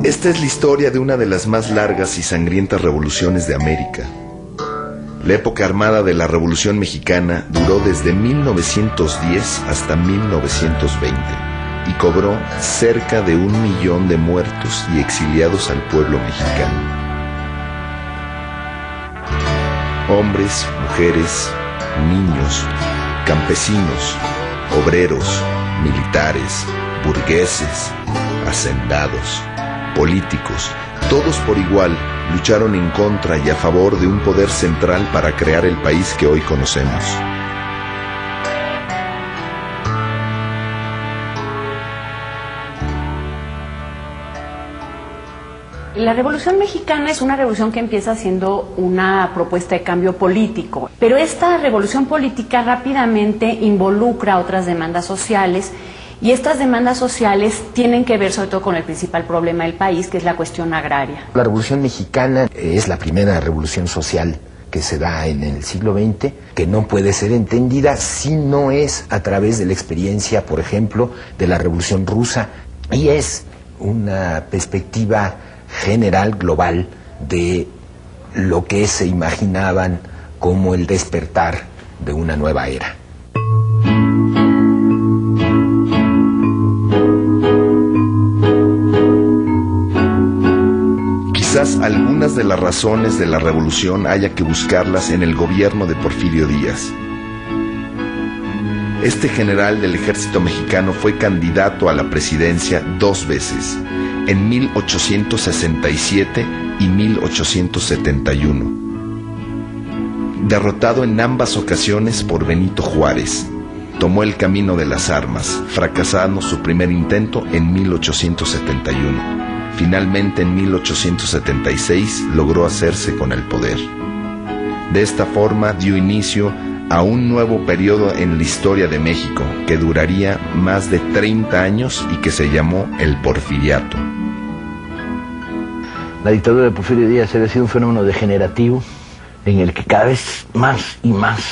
Esta es la historia de una de las más largas y sangrientas revoluciones de América. La época armada de la Revolución Mexicana duró desde 1910 hasta 1920 y cobró cerca de 1 millón de muertos y exiliados al pueblo mexicano. Hombres, mujeres, niños, campesinos, obreros, militares, burgueses, hacendados, políticos, todos por igual lucharon en contra y a favor de un poder central para crear el país que hoy conocemos. La Revolución Mexicana es una revolución que empieza siendo una propuesta de cambio político, pero esta revolución política rápidamente involucra otras demandas sociales y estas demandas sociales tienen que ver sobre todo con el principal problema del país, que es la cuestión agraria. La Revolución Mexicana es la primera revolución social que se da en el siglo XX, que no puede ser entendida si no es a través de la experiencia, por ejemplo, de la Revolución Rusa, y es una perspectiva general, global, de lo que se imaginaban como el despertar de una nueva era. Quizás algunas de las razones de la revolución haya que buscarlas en el gobierno de Porfirio Díaz. Este general del ejército mexicano fue candidato a la presidencia 2 veces, en 1867 y 1871. Derrotado en ambas ocasiones por Benito Juárez, tomó el camino de las armas, fracasando su primer intento en 1871. Finalmente, en 1876, logró hacerse con el poder. De esta forma, dio inicio a un nuevo periodo en la historia de México, que duraría más de 30 años y que se llamó el Porfiriato. La dictadura de Porfirio Díaz había sido un fenómeno degenerativo en el que cada vez más y más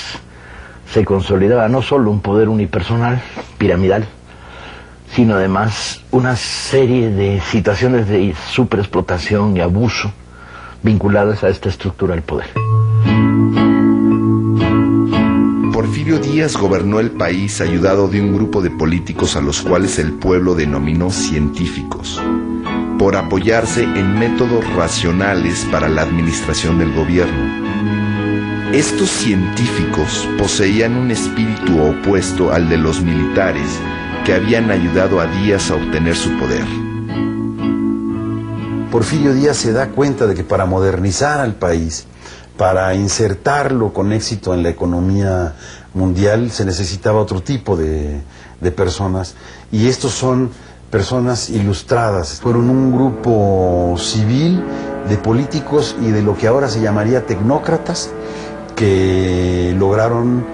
se consolidaba no solo un poder unipersonal, piramidal, sino además una serie de situaciones de superexplotación y abuso vinculadas a esta estructura del poder. Porfirio Díaz gobernó el país ayudado de un grupo de políticos a los cuales el pueblo denominó científicos, por apoyarse en métodos racionales para la administración del gobierno. Estos científicos poseían un espíritu opuesto al de los militares que habían ayudado a Díaz a obtener su poder. Porfirio Díaz se da cuenta de que para modernizar al país, para insertarlo con éxito en la economía mundial, se necesitaba otro tipo de personas, y estos son personas ilustradas. Fueron un grupo civil de políticos y de lo que ahora se llamaría tecnócratas, que lograron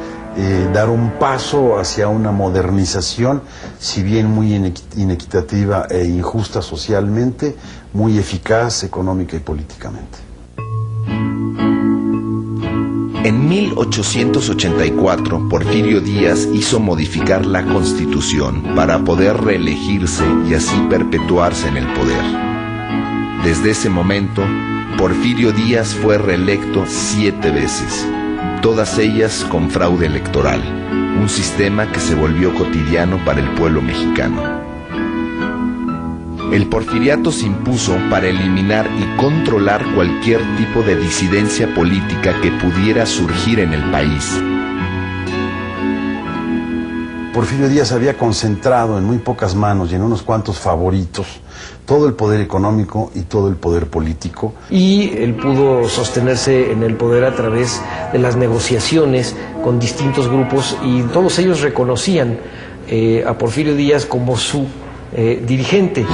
dar un paso hacia una modernización, si bien muy inequitativa e injusta socialmente, muy eficaz económica y políticamente. En 1884, Porfirio Díaz hizo modificar la Constitución para poder reelegirse y así perpetuarse en el poder. Desde ese momento, Porfirio Díaz fue reelecto 7 veces, todas ellas con fraude electoral, un sistema que se volvió cotidiano para el pueblo mexicano. El porfiriato se impuso para eliminar y controlar cualquier tipo de disidencia política que pudiera surgir en el país. Porfirio Díaz había concentrado en muy pocas manos y en unos cuantos favoritos todo el poder económico y todo el poder político. Y él pudo sostenerse en el poder a través de las negociaciones con distintos grupos, y todos ellos reconocían a Porfirio Díaz como su dirigente.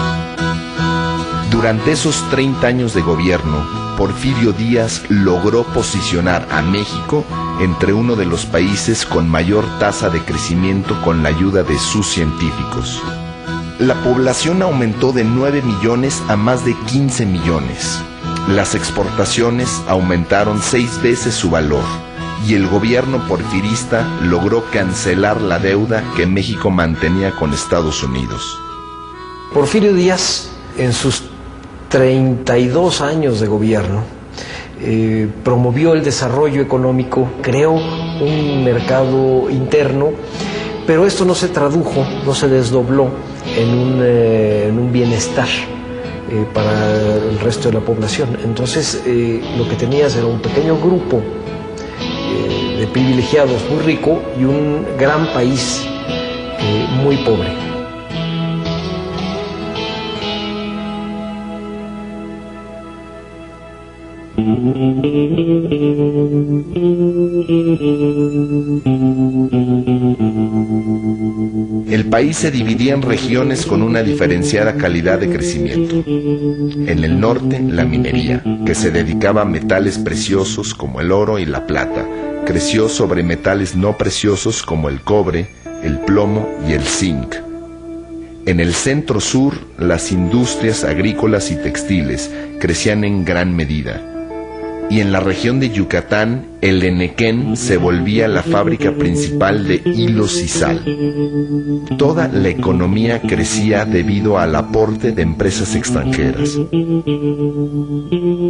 Durante esos 30 años de gobierno, Porfirio Díaz logró posicionar a México entre uno de los países con mayor tasa de crecimiento con la ayuda de sus científicos. La población aumentó de 9 millones a más de 15 millones. Las exportaciones aumentaron 6 veces su valor y el gobierno porfirista logró cancelar la deuda que México mantenía con Estados Unidos. Porfirio Díaz, en sus 32 años de gobierno, promovió el desarrollo económico, creó un mercado interno, pero esto no se tradujo, no se desdobló en un bienestar para el resto de la población. Entonces lo que tenías era un pequeño grupo de privilegiados muy rico y un gran país muy pobre. El país se dividía en regiones con una diferenciada calidad de crecimiento. En el norte, la minería, que se dedicaba a metales preciosos como el oro y la plata, creció sobre metales no preciosos como el cobre, el plomo y el zinc. En el centro-sur, las industrias agrícolas y textiles crecían en gran medida. Y en la región de Yucatán, el Enequén se volvía la fábrica principal de hilos y sal. Toda la economía crecía debido al aporte de empresas extranjeras.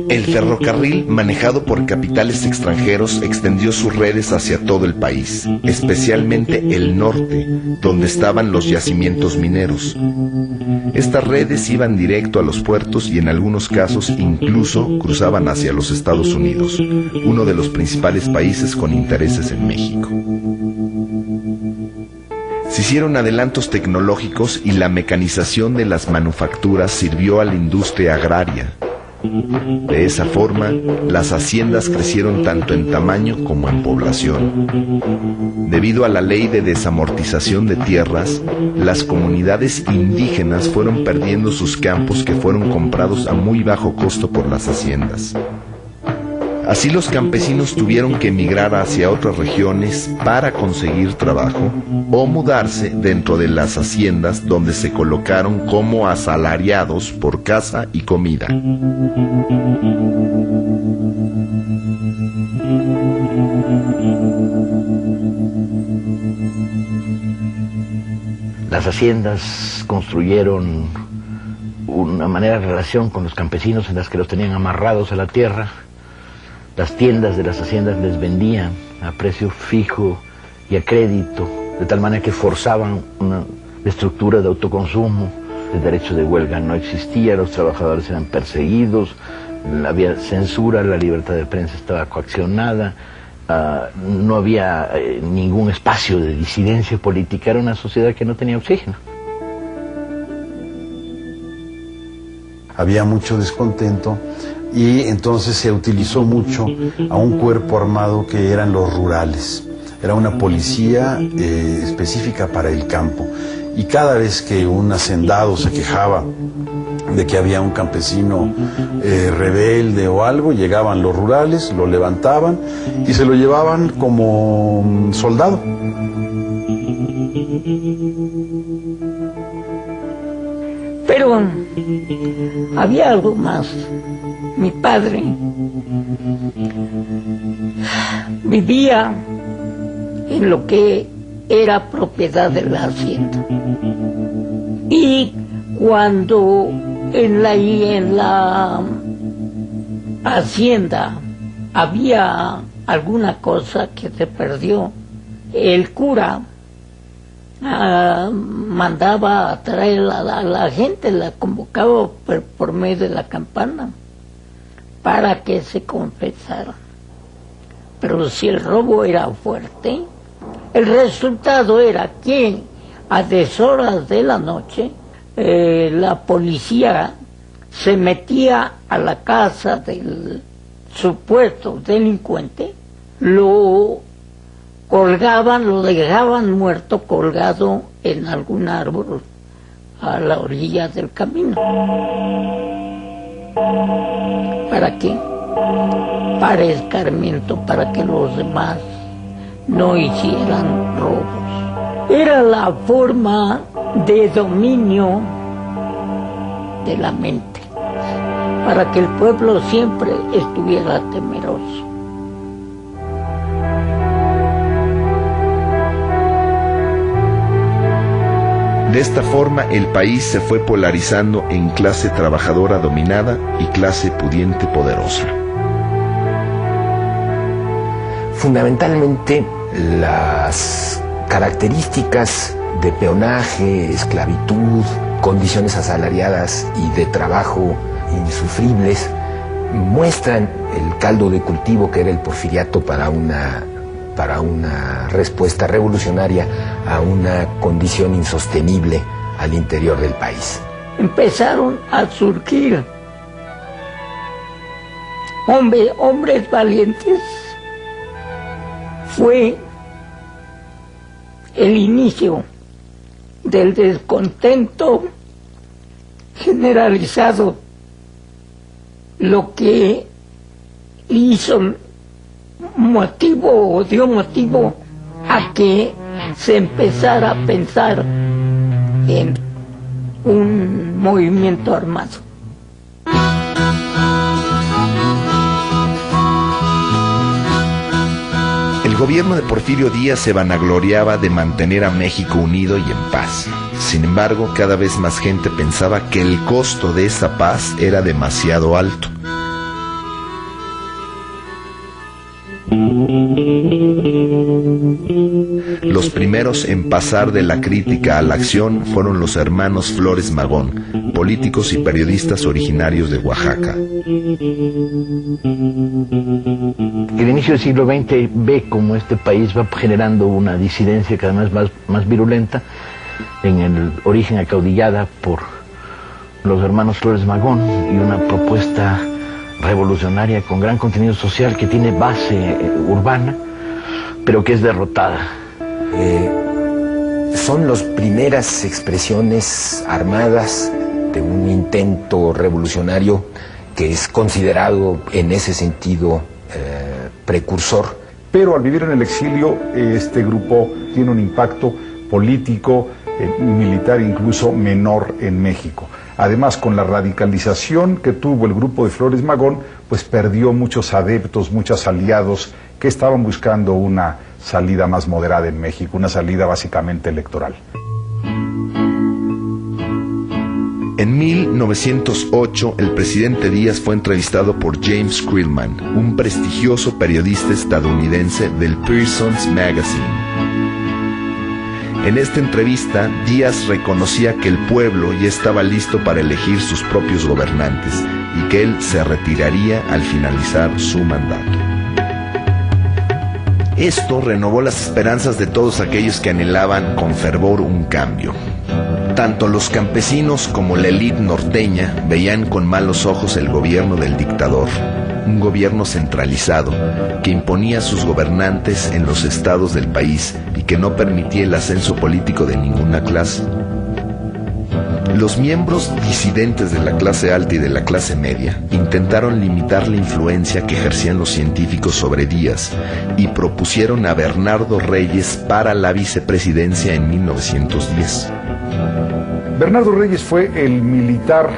El ferrocarril, manejado por capitales extranjeros, extendió sus redes hacia todo el país, especialmente el norte, donde estaban los yacimientos mineros. Estas redes iban directo a los puertos y en algunos casos incluso cruzaban hacia los Estados Unidos, uno de los principales países con intereses en México. Se hicieron adelantos tecnológicos y la mecanización de las manufacturas sirvió a la industria agraria. De esa forma, las haciendas crecieron tanto en tamaño como en población. Debido a la ley de desamortización de tierras, las comunidades indígenas fueron perdiendo sus campos que fueron comprados a muy bajo costo por las haciendas. Así los campesinos tuvieron que emigrar hacia otras regiones para conseguir trabajo o mudarse dentro de las haciendas donde se colocaron como asalariados por casa y comida. Las haciendas construyeron una manera de relación con los campesinos en las que los tenían amarrados a la tierra. Las tiendas de las haciendas les vendían a precio fijo y a crédito, de tal manera que forzaban una estructura de autoconsumo. El derecho de huelga no existía, los trabajadores eran perseguidos, había censura, la libertad de prensa estaba coaccionada, no había ningún espacio de disidencia política, era una sociedad que no tenía oxígeno. Había mucho descontento y entonces se utilizó mucho a un cuerpo armado que eran los rurales. Era una policía específica para el campo. Y cada vez que un hacendado se quejaba de que había un campesino rebelde o algo, llegaban los rurales, lo levantaban y se lo llevaban como soldado. Pero había algo más. Mi padre vivía en lo que era propiedad de la hacienda. Y cuando en la hacienda había alguna cosa que se perdió, el cura mandaba a traer a la gente, la convocaba por medio de la campana para que se confesara. Pero si el robo era fuerte, el resultado era que a deshoras de la noche la policía se metía a la casa del supuesto delincuente, lo colgaban, lo dejaban muerto colgado en algún árbol a la orilla del camino. ¿Para qué? Para escarmiento, para que los demás no hicieran robos. Era la forma de dominio de la mente, para que el pueblo siempre estuviera temeroso. De esta forma, el país se fue polarizando en clase trabajadora dominada y clase pudiente poderosa. Fundamentalmente, las características de peonaje, esclavitud, condiciones asalariadas y de trabajo insufribles muestran el caldo de cultivo que era el porfiriato para una respuesta revolucionaria a una condición insostenible al interior del país. Empezaron a surgir hombres valientes. Fue el inicio del descontento generalizado, lo que dio motivo a que se empezara a pensar en un movimiento armado. El gobierno de Porfirio Díaz se vanagloriaba de mantener a México unido y en paz. Sin embargo, cada vez más gente pensaba que el costo de esa paz era demasiado alto. Los primeros en pasar de la crítica a la acción fueron los hermanos Flores Magón, políticos y periodistas originarios de Oaxaca. El inicio del siglo XX ve cómo este país va generando una disidencia cada vez más virulenta, en el origen acaudillada por los hermanos Flores Magón, y una propuesta revolucionaria con gran contenido social que tiene base urbana, pero que es derrotada. Son las primeras expresiones armadas de un intento revolucionario que es considerado en ese sentido precursor. Pero al vivir en el exilio, este grupo tiene un impacto político, militar incluso menor en México. Además, con la radicalización que tuvo el grupo de Flores Magón, pues perdió muchos adeptos, muchos aliados que estaban buscando una salida más moderada en México, una salida básicamente electoral. En 1908, el presidente Díaz fue entrevistado por James Creelman, un prestigioso periodista estadounidense del Pearson's Magazine. En esta entrevista, Díaz reconocía que el pueblo ya estaba listo para elegir sus propios gobernantes y que él se retiraría al finalizar su mandato. Esto renovó las esperanzas de todos aquellos que anhelaban con fervor un cambio. Tanto los campesinos como la élite norteña veían con malos ojos el gobierno del dictador, un gobierno centralizado que imponía a sus gobernantes en los estados del país y que no permitía el ascenso político de ninguna clase. Los miembros disidentes de la clase alta y de la clase media intentaron limitar la influencia que ejercían los científicos sobre Díaz y propusieron a Bernardo Reyes para la vicepresidencia en 1910. Bernardo Reyes fue el militar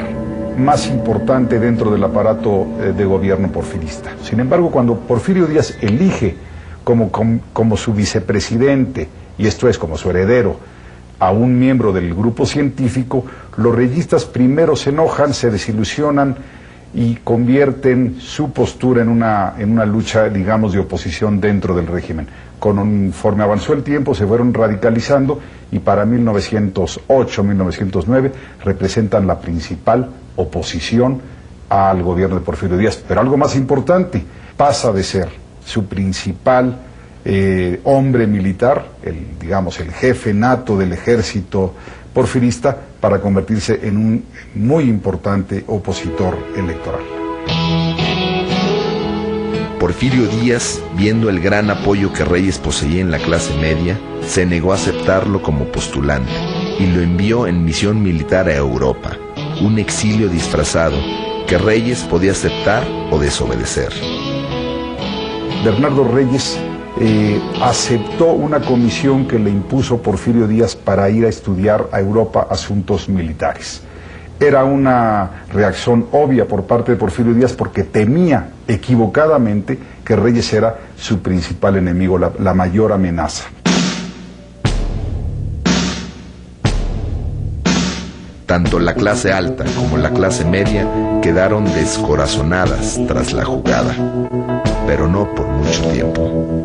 más importante dentro del aparato de gobierno porfirista. Sin embargo, cuando Porfirio Díaz elige como su vicepresidente, y esto es como su heredero, a un miembro del grupo científico, los reyistas primero se enojan, se desilusionan y convierten su postura en una lucha, digamos, de oposición dentro del régimen. Conforme avanzó el tiempo, se fueron radicalizando y para 1908, 1909 representan la principal oposición al gobierno de Porfirio Díaz. Pero algo más importante, pasa de ser su principal hombre militar, el jefe nato del ejército porfirista, para convertirse en un muy importante opositor electoral. Porfirio Díaz, viendo el gran apoyo que Reyes poseía en la clase media, se negó a aceptarlo como postulante y lo envió en misión militar a Europa, un exilio disfrazado que Reyes podía aceptar o desobedecer. Bernardo Reyes aceptó una comisión que le impuso Porfirio Díaz para ir a estudiar a Europa asuntos militares. Era una reacción obvia por parte de Porfirio Díaz porque temía equivocadamente que Reyes era su principal enemigo, la mayor amenaza. Tanto la clase alta como la clase media quedaron descorazonadas tras la jugada, pero no por mucho tiempo.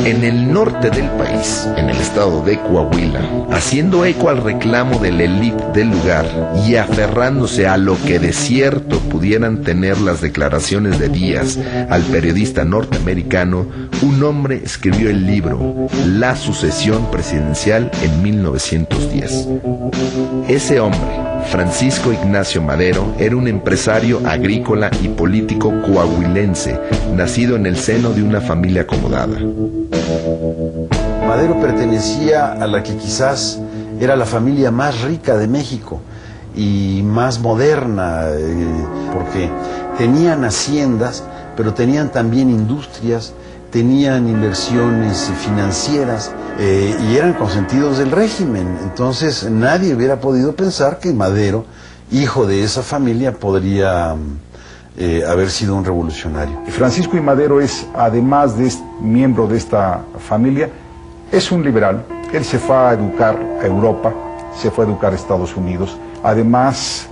En el norte del país, en el estado de Coahuila, haciendo eco al reclamo de la élite del lugar y aferrándose a lo que de cierto pudieran tener las declaraciones de Díaz al periodista norteamericano, un hombre escribió el libro La sucesión presidencial en 1910. Ese hombre, Francisco Ignacio Madero, era un empresario agrícola y político coahuilense, nacido en el seno de una familia acomodada. Madero pertenecía a la que quizás era la familia más rica de México y más moderna, porque tenían haciendas, pero tenían también industrias, tenían inversiones financieras y eran consentidos del régimen. Entonces nadie hubiera podido pensar que Madero, hijo de esa familia, podría haber sido un revolucionario. Francisco I. Madero es, además de miembro de esta familia, es un liberal. Él se fue a educar a Europa, se fue a educar a Estados Unidos. Además,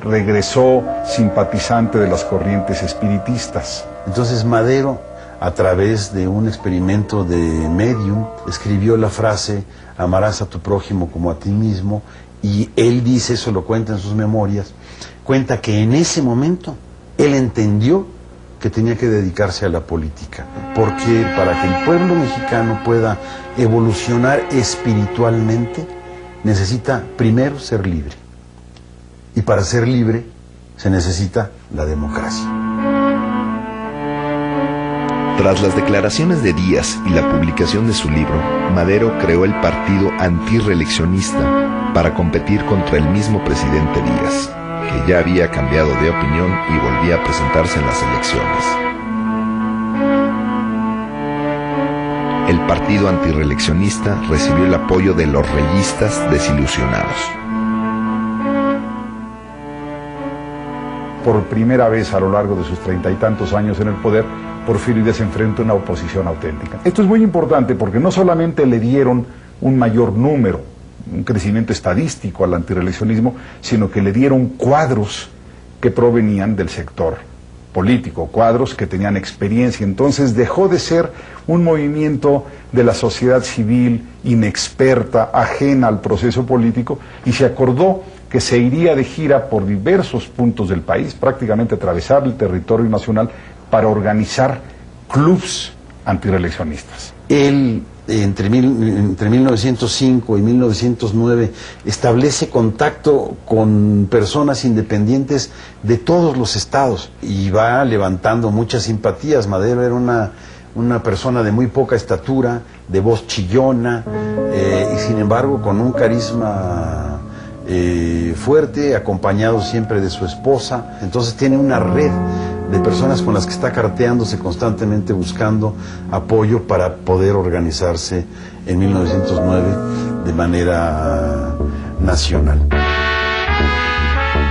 regresó simpatizante de las corrientes espiritistas. Entonces Madero, a través de un experimento de medium, escribió la frase amarás a tu prójimo como a ti mismo, y él dice, eso lo cuenta en sus memorias, cuenta que en ese momento él entendió que tenía que dedicarse a la política, porque para que el pueblo mexicano pueda evolucionar espiritualmente, necesita primero ser libre, y para ser libre se necesita la democracia. Tras las declaraciones de Díaz y la publicación de su libro, Madero creó el partido antirreeleccionista para competir contra el mismo presidente Díaz, que ya había cambiado de opinión y volvía a presentarse en las elecciones. El partido antirreeleccionista recibió el apoyo de los reyistas desilusionados. Por primera vez a lo largo de sus 30 y tantos años en el poder, Porfirio Díaz se enfrenta a una oposición auténtica. Esto es muy importante porque no solamente le dieron un mayor número, un crecimiento estadístico al antirreeleccionismo, sino que le dieron cuadros que provenían del sector político, cuadros que tenían experiencia. Entonces dejó de ser un movimiento de la sociedad civil inexperta, ajena al proceso político, y se acordó que se iría de gira por diversos puntos del país, prácticamente atravesar el territorio nacional, para organizar clubs antirreeleccionistas. Él, entre 1905 y 1909, establece contacto con personas independientes de todos los estados y va levantando muchas simpatías. Madero era una persona de muy poca estatura, de voz chillona, y sin embargo con un carisma fuerte, acompañado siempre de su esposa. Entonces tiene una red de personas con las que está carteándose constantemente, buscando apoyo para poder organizarse en 1909 de manera nacional.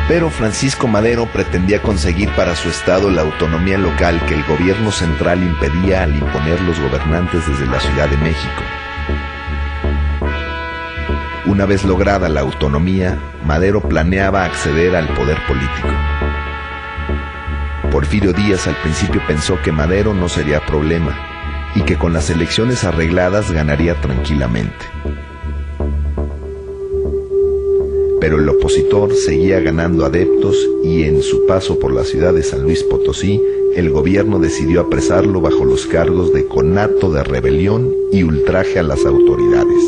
Pero Francisco Madero pretendía conseguir para su estado la autonomía local que el gobierno central impedía al imponer los gobernantes desde la Ciudad de México. Una vez lograda la autonomía, Madero planeaba acceder al poder político. Porfirio Díaz al principio pensó que Madero no sería problema y que con las elecciones arregladas ganaría tranquilamente. Pero el opositor seguía ganando adeptos y en su paso por la ciudad de San Luis Potosí, el gobierno decidió apresarlo bajo los cargos de conato de rebelión y ultraje a las autoridades.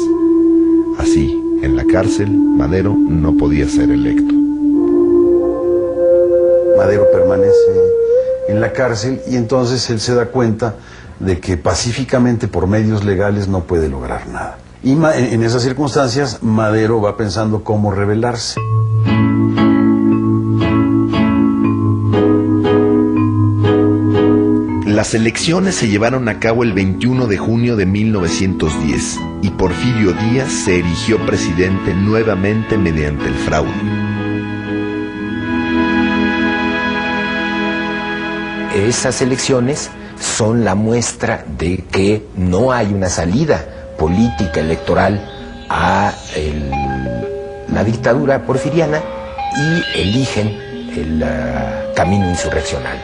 Así, en la cárcel, Madero no podía ser electo. Madero permanece en la cárcel y entonces él se da cuenta de que pacíficamente por medios legales no puede lograr nada. Y en esas circunstancias Madero va pensando cómo rebelarse. Las elecciones se llevaron a cabo el 21 de junio de 1910 y Porfirio Díaz se erigió presidente nuevamente mediante el fraude. Esas elecciones son la muestra de que no hay una salida política electoral a la dictadura porfiriana y eligen el camino insurreccional.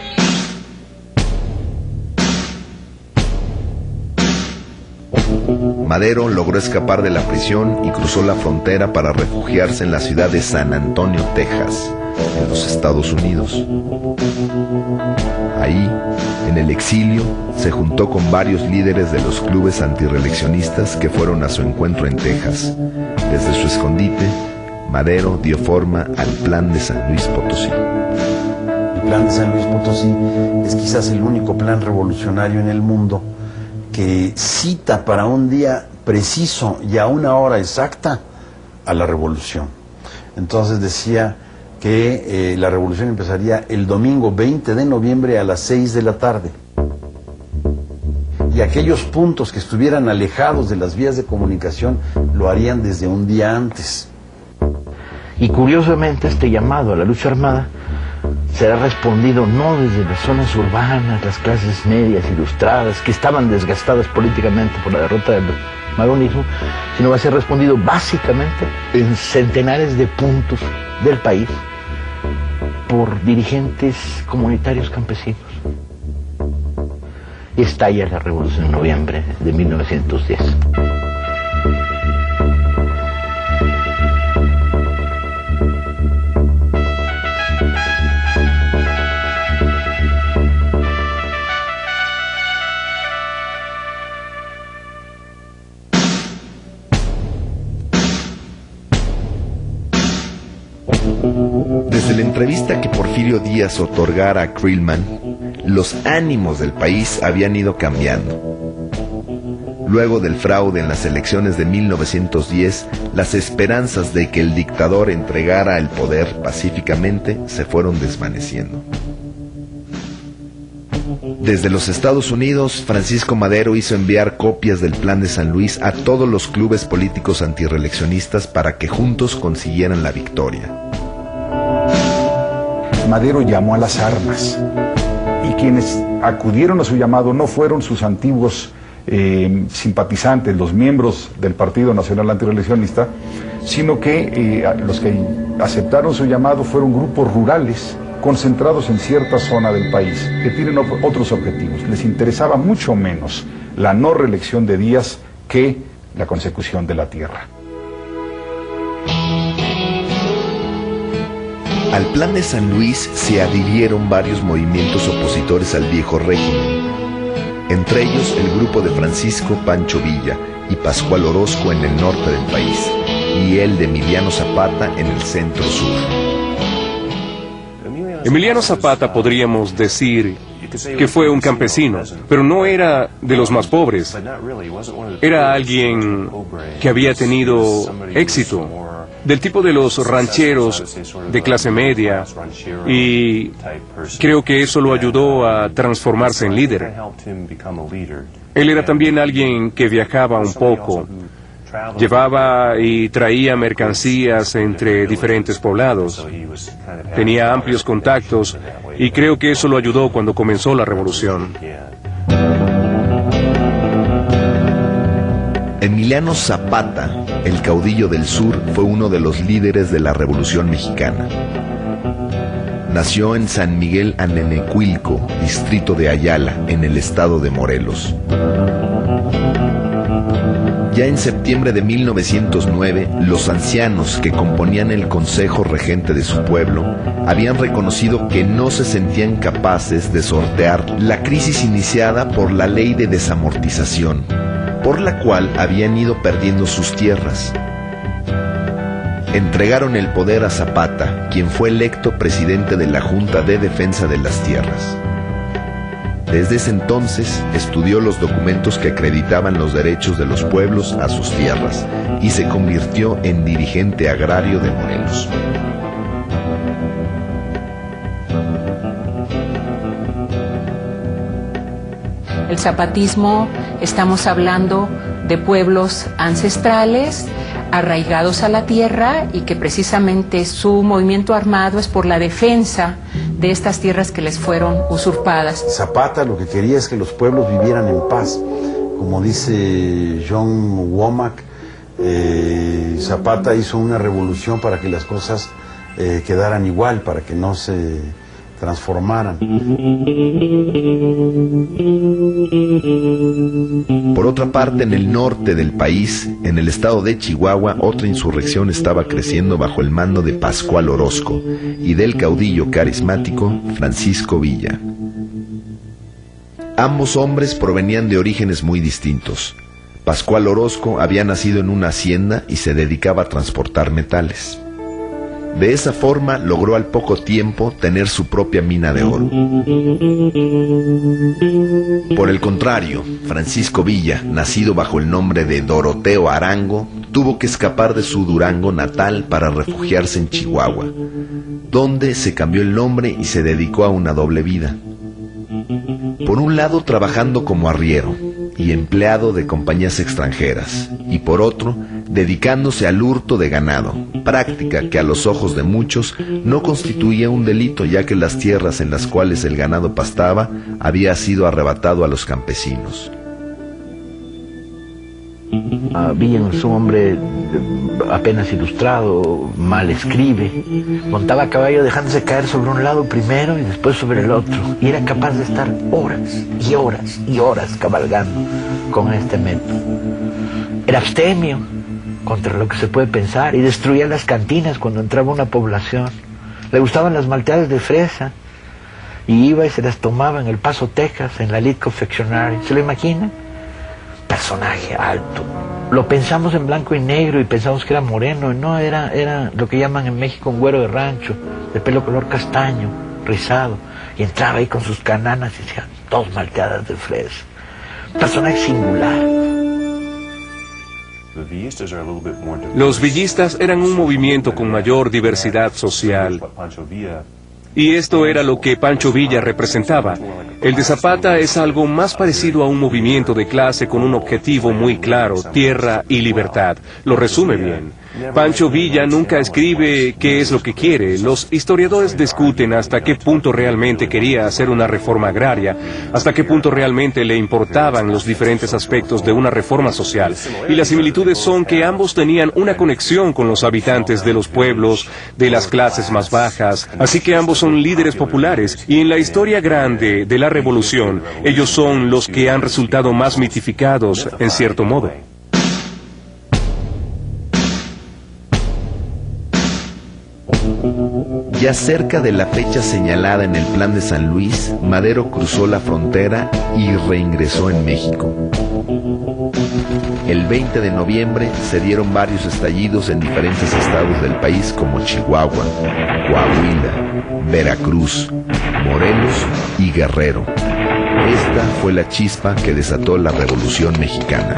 Madero logró escapar de la prisión y cruzó la frontera para refugiarse en la ciudad de San Antonio, Texas, en los Estados Unidos. Ahí, en el exilio, se juntó con varios líderes de los clubes antirreeleccionistas que fueron a su encuentro en Texas. Desde su escondite, Madero dio forma al Plan de San Luis Potosí. El Plan de San Luis Potosí es quizás el único plan revolucionario en el mundo que cita para un día preciso y a una hora exacta a la revolución. Entonces decía que la revolución empezaría el domingo 20 de noviembre a las 6 de la tarde. Y aquellos puntos que estuvieran alejados de las vías de comunicación lo harían desde un día antes. Y curiosamente este llamado a la lucha armada será respondido no desde las zonas urbanas, las clases medias ilustradas, que estaban desgastadas políticamente por la derrota del maronismo, sino va a ser respondido básicamente en centenares de puntos del país por dirigentes comunitarios campesinos. Y estalla la revolución en noviembre de 1910. Desde la entrevista que Porfirio Díaz otorgara a Creelman, los ánimos del país habían ido cambiando. Luego del fraude en las elecciones de 1910, las esperanzas de que el dictador entregara el poder pacíficamente se fueron desvaneciendo. Desde los Estados Unidos, Francisco Madero hizo enviar copias del Plan de San Luis a todos los clubes políticos antirreeleccionistas para que juntos consiguieran la victoria. Madero llamó a las armas y quienes acudieron a su llamado no fueron sus antiguos simpatizantes, los miembros del Partido Nacional Antirreeleccionista, sino que los que aceptaron su llamado fueron grupos rurales concentrados en cierta zona del país que tienen otros objetivos. Les interesaba mucho menos la no reelección de Díaz que la consecución de la tierra. Al Plan de San Luis se adhirieron varios movimientos opositores al viejo régimen, entre ellos el grupo de Francisco Pancho Villa y Pascual Orozco en el norte del país, y el de Emiliano Zapata en el centro-sur. Emiliano Zapata podríamos decir que fue un campesino, pero no era de los más pobres. Era alguien que había tenido éxito, del tipo de los rancheros de clase media, y creo que eso lo ayudó a transformarse en líder. Él era también alguien que viajaba un poco, llevaba y traía mercancías entre diferentes poblados, tenía amplios contactos y creo que eso lo ayudó cuando comenzó la revolución. Emiliano Zapata, el caudillo del sur, fue uno de los líderes de la Revolución Mexicana. Nació en San Miguel Anenecuilco, distrito de Ayala, en el estado de Morelos. Ya en septiembre de 1909, los ancianos que componían el consejo regente de su pueblo habían reconocido que no se sentían capaces de sortear la crisis iniciada por la ley de desamortización, por la cual habían ido perdiendo sus tierras. Entregaron el poder a Zapata, quien fue electo presidente de la Junta de Defensa de las Tierras. Desde ese entonces estudió los documentos que acreditaban los derechos de los pueblos a sus tierras y se convirtió en dirigente agrario de Morelos. El zapatismo, estamos hablando de pueblos ancestrales, arraigados a la tierra, y que precisamente su movimiento armado es por la defensa de estas tierras que les fueron usurpadas. Zapata lo que quería es que los pueblos vivieran en paz. Como dice John Womack, Zapata hizo una revolución para que las cosas quedaran igual, para que no se transformaran. Por otra parte, en el norte del país, en el estado de Chihuahua, otra insurrección estaba creciendo bajo el mando de Pascual Orozco y del caudillo carismático Francisco Villa. Ambos hombres provenían de orígenes muy distintos. Pascual Orozco había nacido en una hacienda y se dedicaba a transportar metales. De esa forma logró al poco tiempo tener su propia mina de oro. Por el contrario, Francisco Villa, nacido bajo el nombre de Doroteo Arango, tuvo que escapar de su Durango natal para refugiarse en Chihuahua, donde se cambió el nombre y se dedicó a una doble vida. Por un lado, trabajando como arriero y empleado de compañías extranjeras, y por otro, dedicándose al hurto de ganado, práctica que a los ojos de muchos no constituía un delito, ya que las tierras en las cuales el ganado pastaba había sido arrebatado a los campesinos. Villa es un hombre apenas ilustrado, mal escribe, montaba a caballo dejándose caer sobre un lado primero y después sobre el otro, y era capaz de estar horas y horas y horas cabalgando con este método. Era abstemio contra lo que se puede pensar y destruía las cantinas cuando entraba una población. Le gustaban las malteadas de fresa y iba y se las tomaba en El Paso, Texas, en la Elite Confectionery. ¿Se lo imaginan? Personaje alto. Lo pensamos en blanco y negro y pensamos que era moreno, y no, era lo que llaman en México un güero de rancho, de pelo color castaño, rizado, y entraba ahí con sus cananas y decía, 2 malteadas de fresa. Personaje singular. Los villistas eran un movimiento con mayor diversidad social. Y esto era lo que Pancho Villa representaba. El de Zapata es algo más parecido a un movimiento de clase con un objetivo muy claro, tierra y libertad. Lo resume bien. Pancho Villa nunca escribe qué es lo que quiere. Los historiadores discuten hasta qué punto realmente quería hacer una reforma agraria, hasta qué punto realmente le importaban los diferentes aspectos de una reforma social. Y las similitudes son que ambos tenían una conexión con los habitantes de los pueblos, de las clases más bajas, así que ambos son líderes populares, y en la historia grande de la revolución, ellos son los que han resultado más mitificados, en cierto modo. Ya cerca de la fecha señalada en el Plan de San Luis, Madero cruzó la frontera y reingresó en México. El 20 de noviembre se dieron varios estallidos en diferentes estados del país como Chihuahua, Coahuila, Veracruz, Morelos y Guerrero. Esta fue la chispa que desató la Revolución Mexicana.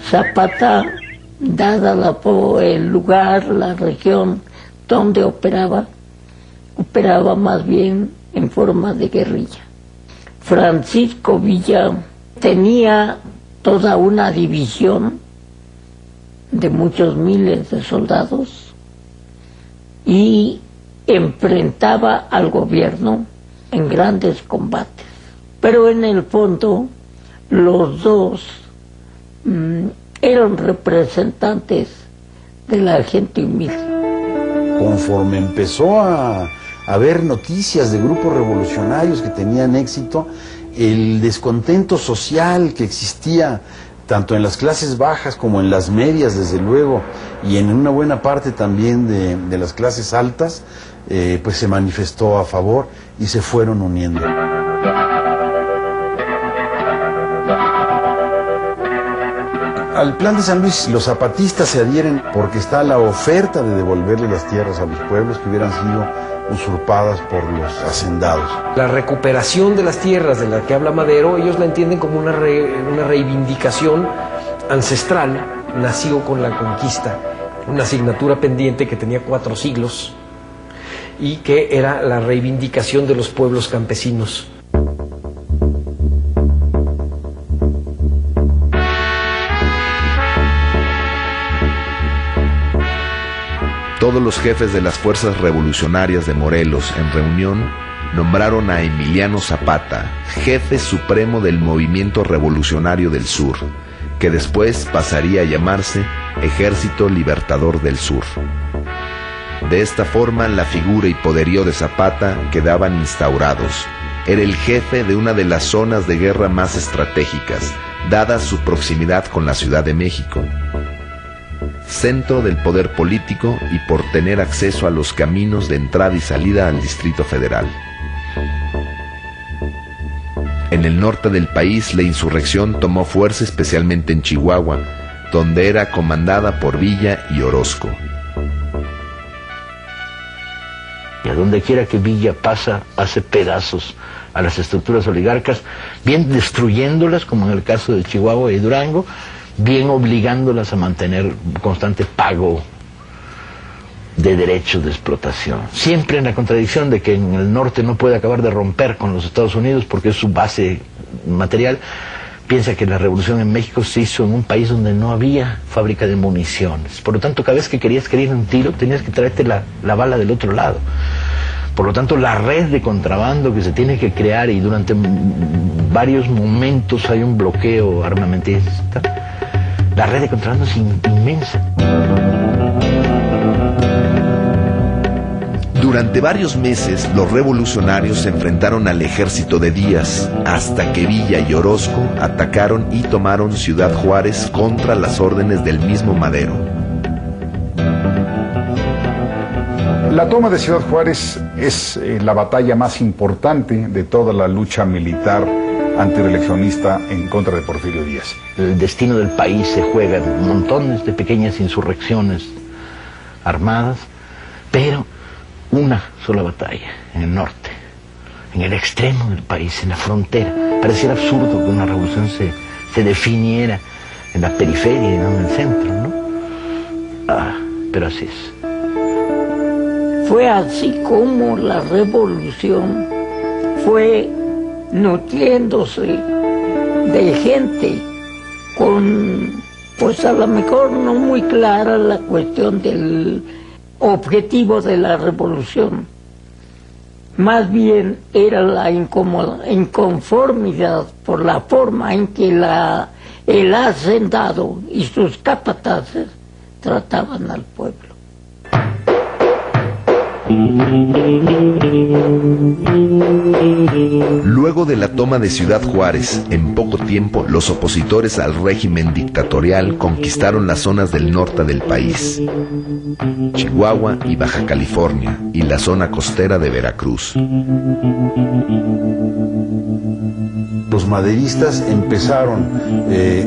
Zapata, dada el lugar, la región donde operaba más bien en forma de guerrilla. Francisco Villa tenía toda una división de muchos miles de soldados y enfrentaba al gobierno en grandes combates. Pero en el fondo, los dos eran representantes de la gente humilde. Conforme empezó a haber noticias de grupos revolucionarios que tenían éxito, el descontento social que existía tanto en las clases bajas como en las medias, desde luego, y en una buena parte también de las clases altas, pues se manifestó a favor y se fueron uniendo. Al Plan de San Luis los zapatistas se adhieren porque está la oferta de devolverle las tierras a los pueblos que hubieran sido usurpadas por los hacendados. La recuperación de las tierras de la que habla Madero, ellos la entienden como una reivindicación ancestral, nacido con la conquista, una asignatura pendiente que tenía 4 siglos y que era la reivindicación de los pueblos campesinos. Todos los jefes de las fuerzas revolucionarias de Morelos, en reunión, nombraron a Emiliano Zapata jefe supremo del Movimiento Revolucionario del Sur, que después pasaría a llamarse Ejército Libertador del Sur. De esta forma, la figura y poderío de Zapata quedaban instaurados. Era el jefe de una de las zonas de guerra más estratégicas, dada su proximidad con la Ciudad de México, centro del poder político y por tener acceso a los caminos de entrada y salida al Distrito Federal. En el norte del país, la insurrección tomó fuerza especialmente en Chihuahua, donde era comandada por Villa y Orozco. Y a donde quiera que Villa pasa, hace pedazos a las estructuras oligarcas, bien destruyéndolas, como en el caso de Chihuahua y Durango, bien obligándolas a mantener constante pago de derechos de explotación. Siempre en la contradicción de que en el norte no puede acabar de romper con los Estados Unidos porque es su base material. Piensa que la revolución en México se hizo en un país donde no había fábrica de municiones. Por lo tanto, cada vez que querías ir un tiro, tenías que traerte la bala del otro lado. Por lo tanto, la red de contrabando que se tiene que crear, y durante varios momentos hay un bloqueo armamentista, la red de contrabando es inmensa. Durante varios meses, los revolucionarios se enfrentaron al ejército de Díaz, hasta que Villa y Orozco atacaron y tomaron Ciudad Juárez contra las órdenes del mismo Madero. La toma de Ciudad Juárez es la batalla más importante de toda la lucha militar antireeleccionista en contra de Porfirio Díaz. El destino del país se juega en montones de pequeñas insurrecciones armadas, pero una sola batalla en el norte, en el extremo del país, en la frontera. Pareciera absurdo que una revolución se definiera en la periferia y no en el centro, ¿no? Pero así es. Fue así como la revolución fue nutriéndose de gente con, pues a lo mejor no muy clara la cuestión del objetivo de la revolución. Más bien era la inconformidad por la forma en que el hacendado y sus capataces trataban al pueblo. Luego de la toma de Ciudad Juárez, en poco tiempo, los opositores al régimen dictatorial conquistaron las zonas del norte del país, Chihuahua y Baja California, y la zona costera de Veracruz. Los maderistas empezaron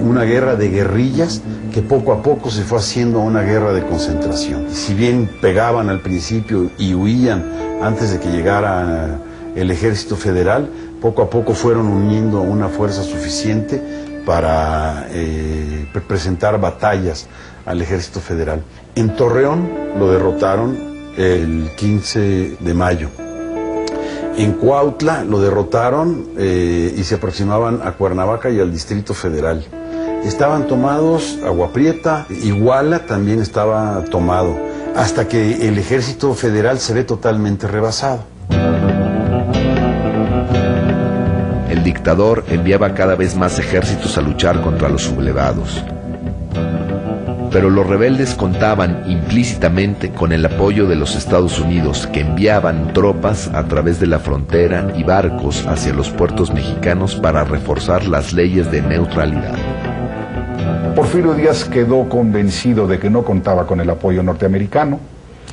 una guerra de guerrillas que poco a poco se fue haciendo una guerra de concentración. Si bien pegaban al principio y huían antes de que llegara el ejército federal, poco a poco fueron uniendo una fuerza suficiente para presentar batallas al ejército federal. En Torreón lo derrotaron el 15 de mayo. En Cuautla lo derrotaron y se aproximaban a Cuernavaca y al Distrito Federal. Estaban tomados Agua Prieta, Iguala también estaba tomado, hasta que el ejército federal se ve totalmente rebasado. El dictador enviaba cada vez más ejércitos a luchar contra los sublevados. Pero los rebeldes contaban implícitamente con el apoyo de los Estados Unidos, que enviaban tropas a través de la frontera y barcos hacia los puertos mexicanos para reforzar las leyes de neutralidad. Porfirio Díaz quedó convencido de que no contaba con el apoyo norteamericano,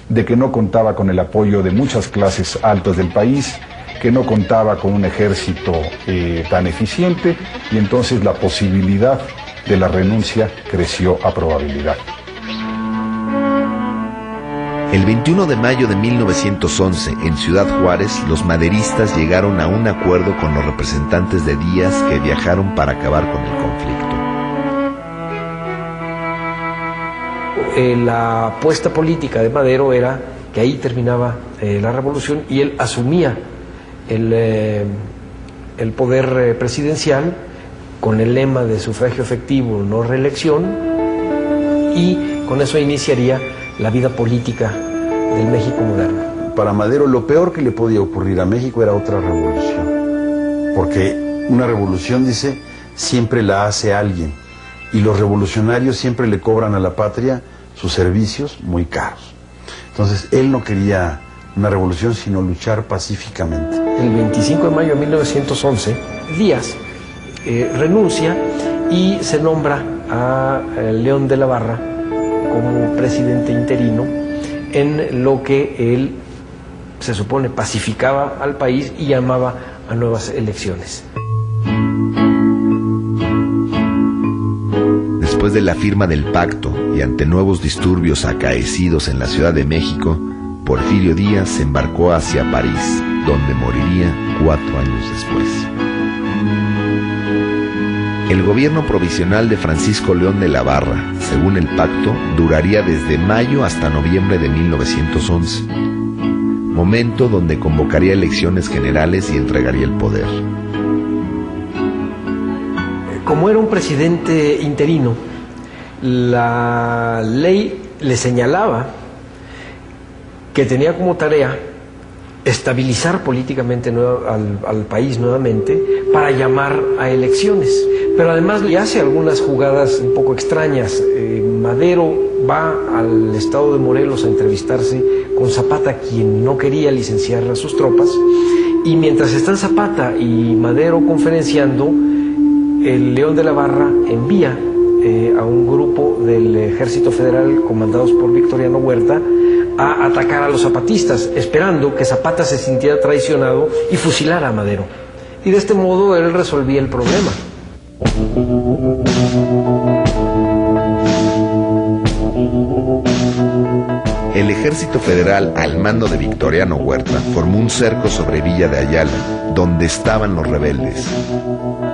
de que no contaba con el apoyo de muchas clases altas del país, que no contaba con un ejército tan eficiente, y entonces la posibilidad de la renuncia creció a probabilidad. El 21 de mayo de 1911, en Ciudad Juárez, los maderistas llegaron a un acuerdo con los representantes de Díaz, que viajaron para acabar con el conflicto. La apuesta política de Madero era que ahí terminaba la revolución y él asumía el poder presidencial con el lema de sufragio efectivo, no reelección, y con eso iniciaría la vida política del México moderno. para Madero lo peor que le podía ocurrir a México era otra revolución. Porque una revolución, dice, siempre la hace alguien. Y los revolucionarios siempre le cobran a la patria sus servicios muy caros. Entonces, él no quería una revolución, sino luchar pacíficamente. El 25 de mayo de 1911, Díaz renuncia y se nombra a León de la Barra como presidente interino, en lo que él, se supone, pacificaba al país y llamaba a nuevas elecciones. Después de la firma del pacto y ante nuevos disturbios acaecidos en la Ciudad de México, Porfirio Díaz se embarcó hacia París, donde moriría 4 años después. El gobierno provisional de Francisco León de la Barra, según el pacto, duraría desde mayo hasta noviembre de 1911, momento donde convocaría elecciones generales y entregaría el poder. Como era un presidente interino, la ley le señalaba que tenía como tarea estabilizar políticamente al país nuevamente para llamar a elecciones. Pero además le hace algunas jugadas un poco extrañas. Madero va al estado de Morelos a entrevistarse con Zapata, quien no quería licenciar a sus tropas, y mientras están Zapata y Madero conferenciando, el León de la Barra envía a un grupo del Ejército Federal comandados por Victoriano Huerta a atacar a los zapatistas, esperando que Zapata se sintiera traicionado y fusilara a Madero. Y de este modo él resolvía el problema. El Ejército Federal, al mando de Victoriano Huerta, formó un cerco sobre Villa de Ayala, donde estaban los rebeldes.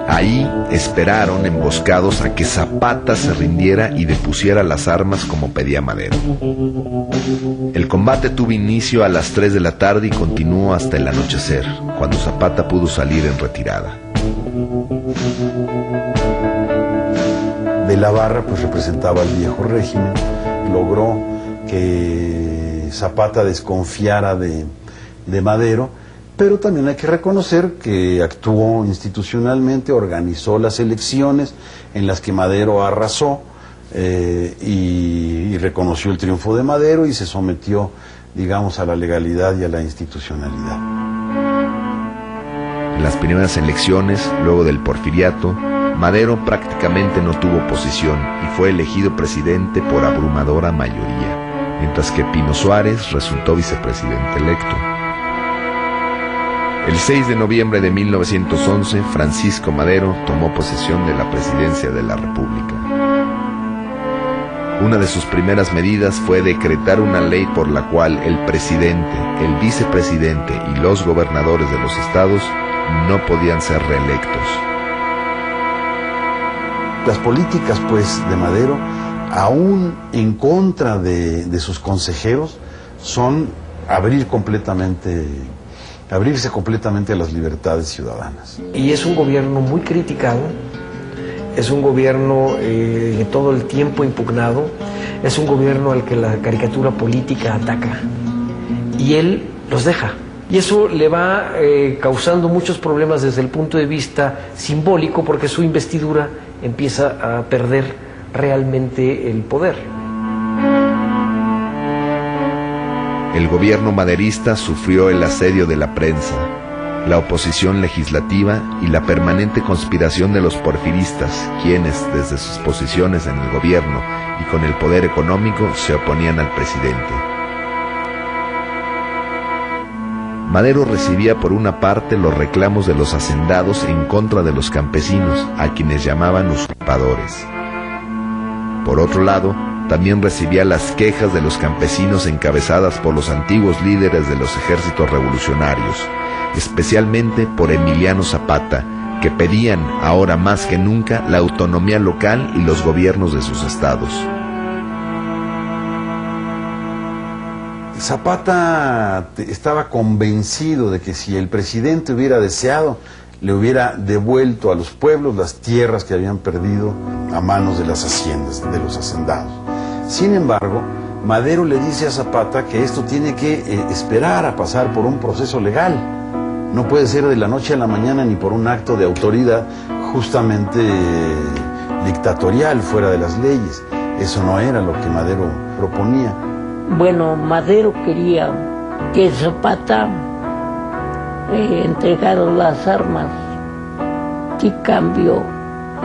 Ahí esperaron emboscados a que Zapata se rindiera y depusiera las armas como pedía Madero. El combate tuvo inicio a las 3 de la tarde y continuó hasta el anochecer, cuando Zapata pudo salir en retirada. De la Barra pues representaba al viejo régimen, logró que Zapata desconfiara de Madero, pero también hay que reconocer que actuó institucionalmente, organizó las elecciones en las que Madero arrasó y reconoció el triunfo de Madero y se sometió, digamos, a la legalidad y a la institucionalidad. En las primeras elecciones, luego del porfiriato, Madero prácticamente no tuvo oposición y fue elegido presidente por abrumadora mayoría, mientras que Pino Suárez resultó vicepresidente electo. El 6 de noviembre de 1911, Francisco Madero tomó posesión de la presidencia de la República. Una de sus primeras medidas fue decretar una ley por la cual el presidente, el vicepresidente y los gobernadores de los estados no podían ser reelectos. Las políticas, pues, de Madero, aún en contra de sus consejeros, son abrirse completamente a las libertades ciudadanas. Y es un gobierno muy criticado, es un gobierno todo el tiempo impugnado, es un gobierno al que la caricatura política ataca, y él los deja. Y eso le va causando muchos problemas desde el punto de vista simbólico, porque su investidura empieza a perder realmente el poder. El gobierno maderista sufrió el asedio de la prensa, la oposición legislativa y la permanente conspiración de los porfiristas, quienes, desde sus posiciones en el gobierno y con el poder económico, se oponían al presidente. Madero recibía por una parte los reclamos de los hacendados en contra de los campesinos, a quienes llamaban usurpadores. Por otro lado, también recibía las quejas de los campesinos encabezadas por los antiguos líderes de los ejércitos revolucionarios, especialmente por Emiliano Zapata, que pedían, ahora más que nunca, la autonomía local y los gobiernos de sus estados. Zapata estaba convencido de que si el presidente hubiera deseado, le hubiera devuelto a los pueblos las tierras que habían perdido a manos de las haciendas, de los hacendados. Sin embargo, Madero le dice a Zapata que esto tiene que esperar a pasar por un proceso legal. No puede ser de la noche a la mañana ni por un acto de autoridad justamente dictatorial, fuera de las leyes. Eso no era lo que Madero proponía. Bueno, Madero quería que Zapata entregara las armas. ¿Qué cambio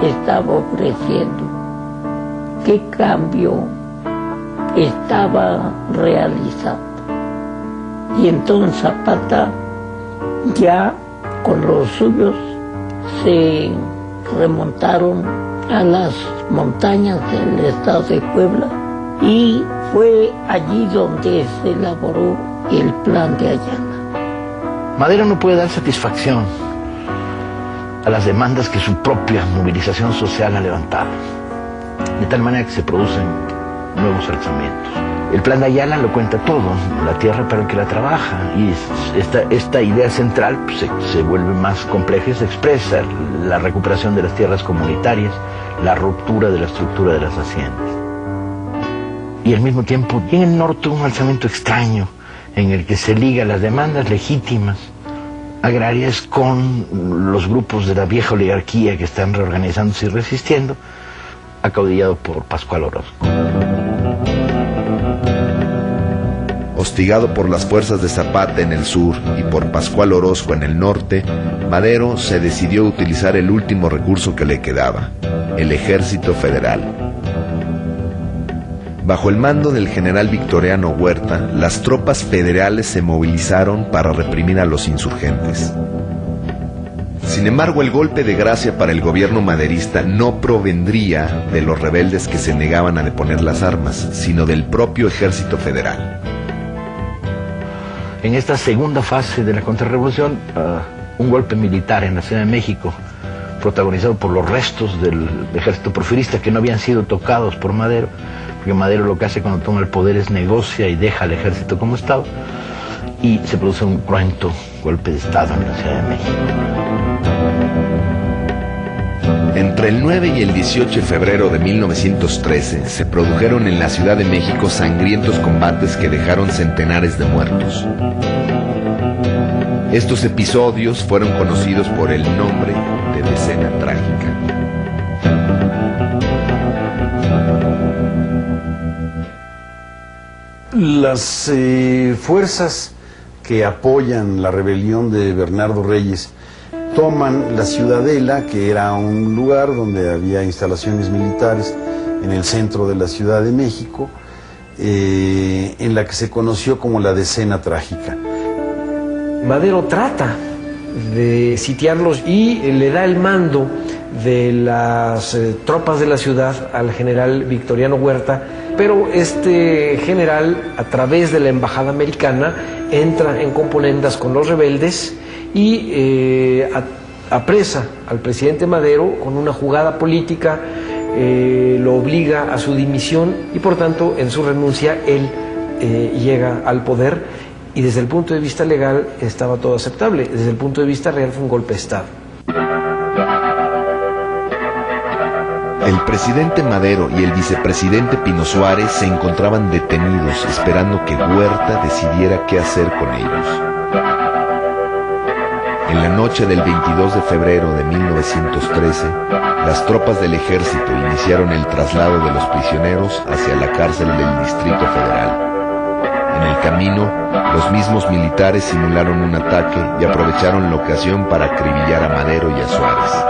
estaba ofreciendo? ¿Qué cambio estaba realizando? Y entonces Zapata, ya con los suyos, se remontaron a las montañas del estado de Puebla y fue allí donde se elaboró el plan de Ayala. Madero no puede dar satisfacción a las demandas que su propia movilización social ha levantado, de tal manera que se producen nuevos alzamientos. El plan de Ayala lo cuenta todo, la tierra para el que la trabaja, y esta idea central pues, se vuelve más compleja y se expresa la recuperación de las tierras comunitarias, la ruptura de la estructura de las haciendas. Y al mismo tiempo, en el norte un alzamiento extraño en el que se liga las demandas legítimas agrarias con los grupos de la vieja oligarquía que están reorganizándose y resistiendo, acaudillado por Pascual Orozco. Hostigado por las fuerzas de Zapata en el sur y por Pascual Orozco en el norte, Madero se decidió a utilizar el último recurso que le quedaba, el Ejército Federal. Bajo el mando del general Victoriano Huerta, las tropas federales se movilizaron para reprimir a los insurgentes. Sin embargo, el golpe de gracia para el gobierno maderista no provendría de los rebeldes que se negaban a deponer las armas, sino del propio Ejército Federal. En esta segunda fase de la contrarrevolución, un golpe militar en la Ciudad de México, protagonizado por los restos del ejército porfirista que no habían sido tocados por Madero, porque Madero lo que hace cuando toma el poder es negocia y deja al ejército como Estado, y se produce un cruento golpe de Estado en la Ciudad de México. Entre el 9 y el 18 de febrero de 1913 se produjeron en la Ciudad de México sangrientos combates que dejaron centenares de muertos. Estos episodios fueron conocidos por el nombre de Decena Trágica. Las fuerzas que apoyan la rebelión de Bernardo Reyes toman la Ciudadela, que era un lugar donde había instalaciones militares en el centro de la Ciudad de México, en la que se conoció como la Decena Trágica. Madero trata de sitiarlos y le da el mando de las tropas de la ciudad al general Victoriano Huerta, pero este general, a través de la embajada americana, entra en componendas con los rebeldes y apresa al presidente Madero con una jugada política, lo obliga a su dimisión y por tanto en su renuncia él llega al poder, y desde el punto de vista legal estaba todo aceptable, desde el punto de vista real fue un golpe de Estado. El presidente Madero y el vicepresidente Pino Suárez se encontraban detenidos esperando que Huerta decidiera qué hacer con ellos. En la noche del 22 de febrero de 1913, las tropas del ejército iniciaron el traslado de los prisioneros hacia la cárcel del Distrito Federal. En el camino, los mismos militares simularon un ataque y aprovecharon la ocasión para acribillar a Madero y a Suárez.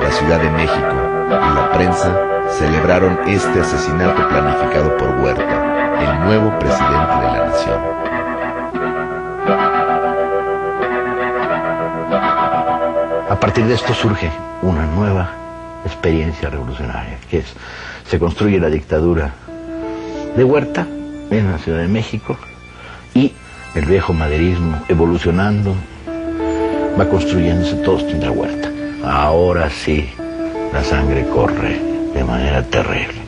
La Ciudad de México y la prensa celebraron este asesinato planificado por Huerta, el nuevo presidente de la nación. A partir de esto surge una nueva experiencia revolucionaria, que es, se construye la dictadura de Huerta en la Ciudad de México y el viejo maderismo evolucionando va construyéndose, todos tendrá Huerta. Ahora sí, la sangre corre de manera terrible.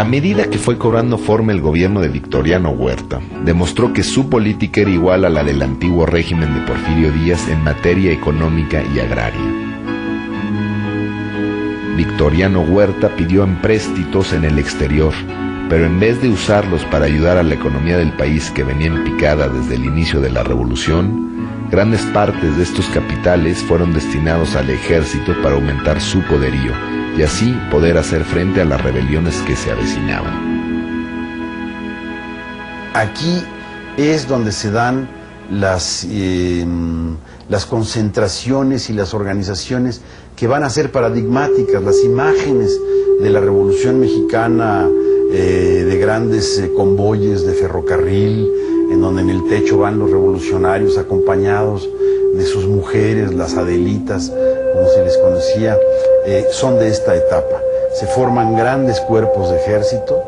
medida que fue cobrando forma el gobierno de Victoriano Huerta, demostró que su política era igual a la del antiguo régimen de Porfirio Díaz en materia económica y agraria. Victoriano Huerta pidió empréstitos en el exterior, pero en vez de usarlos para ayudar a la economía del país que venía en picada desde el inicio de la revolución, grandes partes de estos capitales fueron destinados al ejército para aumentar su poderío y así poder hacer frente a las rebeliones que se avecinaban. Aquí es donde se dan las concentraciones y las organizaciones que van a ser paradigmáticas, las imágenes de la Revolución Mexicana, de grandes convoyes de ferrocarril, en donde en el techo van los revolucionarios acompañados de sus mujeres, las Adelitas, como se les conocía, son de esta etapa. Se forman grandes cuerpos de ejército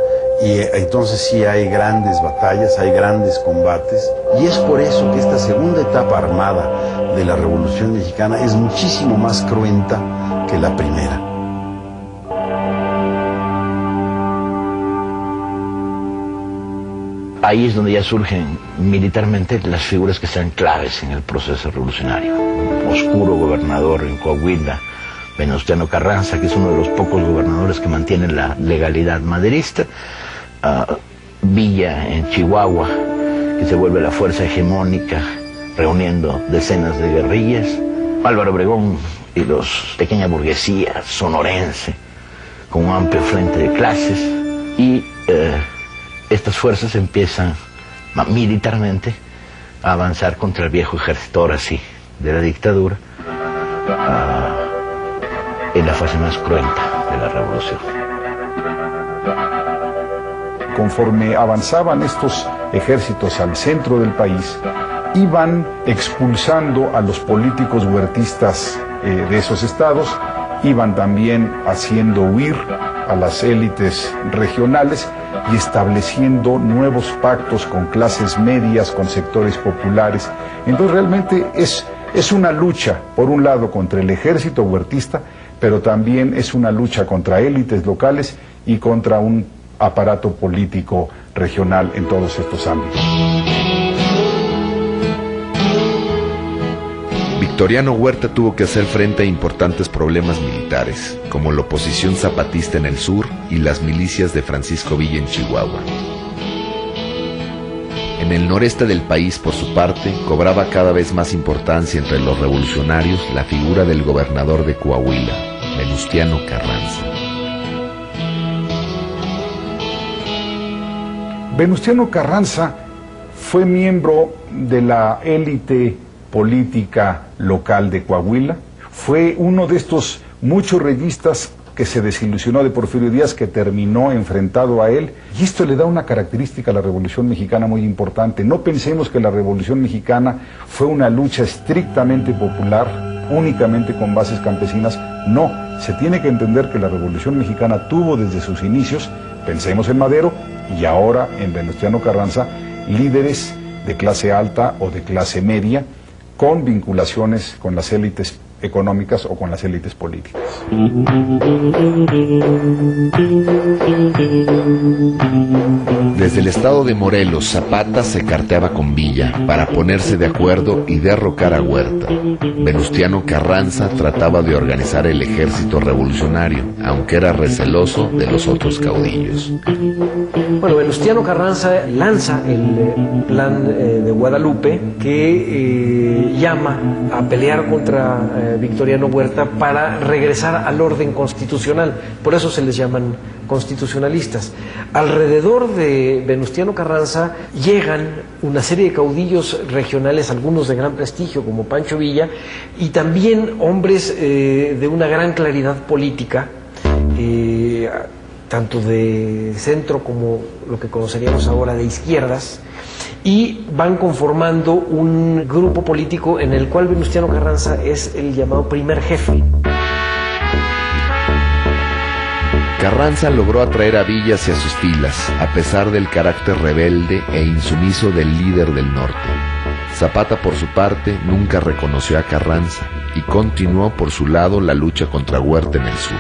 y entonces sí hay grandes batallas, hay grandes combates, y es por eso que esta segunda etapa armada de la Revolución Mexicana es muchísimo más cruenta que la primera. Ahí es donde ya surgen militarmente las figuras que sean claves en el proceso revolucionario. Un oscuro gobernador en Coahuila, Venustiano Carranza, que es uno de los pocos gobernadores que mantienen la legalidad maderista. Villa en Chihuahua, que se vuelve la fuerza hegemónica, reuniendo decenas de guerrillas. Álvaro Obregón y los pequeña burguesía sonorense, con un amplio frente de clases. Y estas fuerzas empiezan militarmente a avanzar contra el viejo ejército, ahora sí, de la dictadura, en la fase más cruenta de la revolución. Conforme avanzaban estos ejércitos al centro del país, iban expulsando a los políticos huertistas de esos estados, iban también haciendo huir a las élites regionales y estableciendo nuevos pactos con clases medias, con sectores populares. Entonces realmente es una lucha, por un lado, contra el ejército huertista, pero también es una lucha contra élites locales y contra un aparato político regional en todos estos ámbitos. Victoriano Huerta tuvo que hacer frente a importantes problemas militares, como la oposición zapatista en el sur y las milicias de Francisco Villa en Chihuahua. En el noreste del país, por su parte, cobraba cada vez más importancia entre los revolucionarios la figura del gobernador de Coahuila, Venustiano Carranza. Venustiano Carranza fue miembro de la élite política local de Coahuila, fue uno de estos muchos reyistas que se desilusionó de Porfirio Díaz, que terminó enfrentado a él, y esto le da una característica a la Revolución Mexicana muy importante. No pensemos que la Revolución Mexicana fue una lucha estrictamente popular, únicamente con bases campesinas. No, se tiene que entender que la Revolución Mexicana tuvo desde sus inicios, pensemos en Madero y ahora en Venustiano Carranza, líderes de clase alta o de clase media, con vinculaciones con las élites económicas o con las élites políticas. Desde el estado de Morelos, Zapata se carteaba con Villa para ponerse de acuerdo y derrocar a Huerta. Venustiano Carranza trataba de organizar el ejército revolucionario, aunque era receloso de los otros caudillos. Bueno, Venustiano Carranza lanza el plan de Guadalupe, que llama a pelear contra Victoriano Huerta para regresar al orden constitucional. Por eso se les llaman constitucionalistas. Alrededor de Venustiano Carranza llegan una serie de caudillos regionales, algunos de gran prestigio como Pancho Villa, y también hombres de una gran claridad política, tanto de centro como lo que conoceríamos ahora de izquierdas, y van conformando un grupo político en el cual Venustiano Carranza es el llamado primer jefe. Carranza logró atraer a Villa hacia sus filas, a pesar del carácter rebelde e insumiso del líder del norte. Zapata, por su parte, nunca reconoció a Carranza y continuó por su lado la lucha contra Huerta en el sur.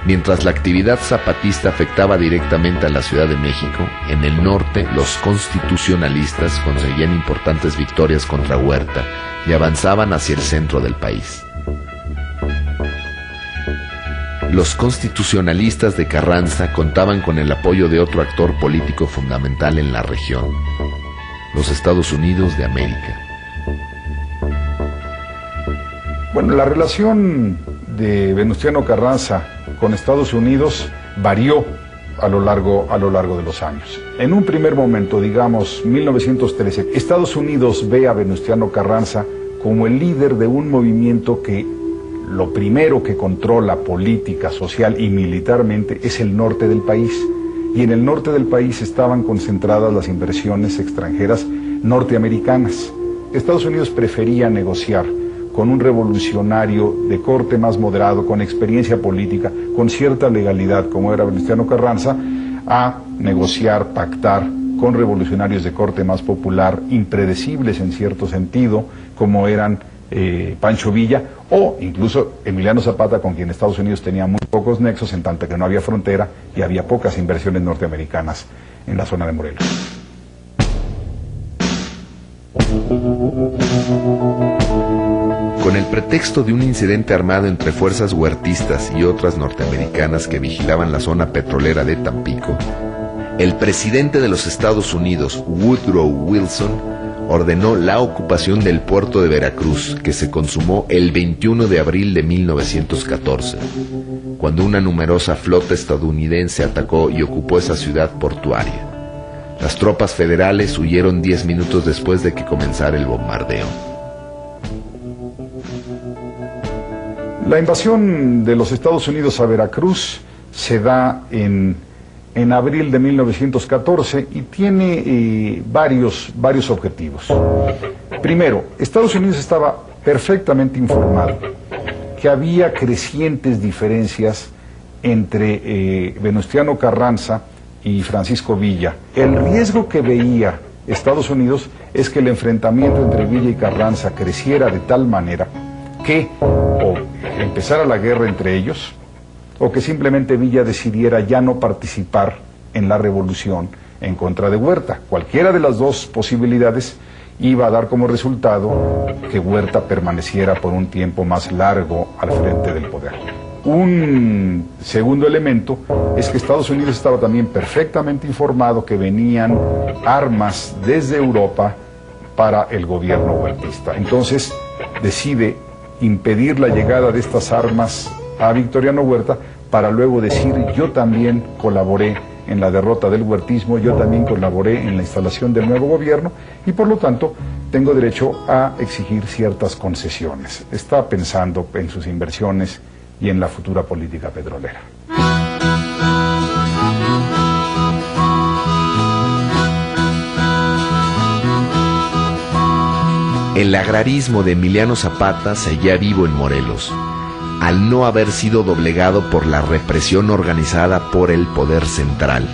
Mientras la actividad zapatista afectaba directamente a la Ciudad de México, en el norte los constitucionalistas conseguían importantes victorias contra Huerta y avanzaban hacia el centro del país. Los constitucionalistas de Carranza contaban con el apoyo de otro actor político fundamental en la región, los Estados Unidos de América. Bueno, la relación de Venustiano Carranza con Estados Unidos varió a lo largo de los años. En un primer momento, digamos 1913, Estados Unidos ve a Venustiano Carranza como el líder de un movimiento que lo primero que controla política, social y militarmente es el norte del país. Y en el norte del país estaban concentradas las inversiones extranjeras norteamericanas. Estados Unidos prefería negociar con un revolucionario de corte más moderado, con experiencia política, con cierta legalidad, como era Venustiano Carranza, a negociar, pactar con revolucionarios de corte más popular, impredecibles en cierto sentido, como eran Pancho Villa o incluso Emiliano Zapata, con quien Estados Unidos tenía muy pocos nexos, en tanto que no había frontera y había pocas inversiones norteamericanas en la zona de Morelos. Con el pretexto de un incidente armado entre fuerzas huertistas y otras norteamericanas que vigilaban la zona petrolera de Tampico, el presidente de los Estados Unidos, Woodrow Wilson, ordenó la ocupación del puerto de Veracruz, que se consumó el 21 de abril de 1914, cuando una numerosa flota estadounidense atacó y ocupó esa ciudad portuaria. Las tropas federales huyeron 10 minutos después de que comenzara el bombardeo. La invasión de los Estados Unidos a Veracruz se da en abril de 1914 y tiene varios objetivos. Primero, Estados Unidos estaba perfectamente informado que había crecientes diferencias entre Venustiano Carranza y Francisco Villa. El riesgo que veía Estados Unidos es que el enfrentamiento entre Villa y Carranza creciera de tal manera que o empezara la guerra entre ellos, o que simplemente Villa decidiera ya no participar en la revolución en contra de Huerta. Cualquiera de las dos posibilidades iba a dar como resultado que Huerta permaneciera por un tiempo más largo al frente del poder. Un segundo elemento es que Estados Unidos estaba también perfectamente informado que venían armas desde Europa para el gobierno huertista. Entonces decide impedir la llegada de estas armas a Victoriano Huerta para luego decir: yo también colaboré en la derrota del huertismo, yo también colaboré en la instalación del nuevo gobierno y por lo tanto tengo derecho a exigir ciertas concesiones. Está pensando en sus inversiones y en la futura política petrolera. El agrarismo de Emiliano Zapata seguía vivo en Morelos, al no haber sido doblegado por la represión organizada por el poder central.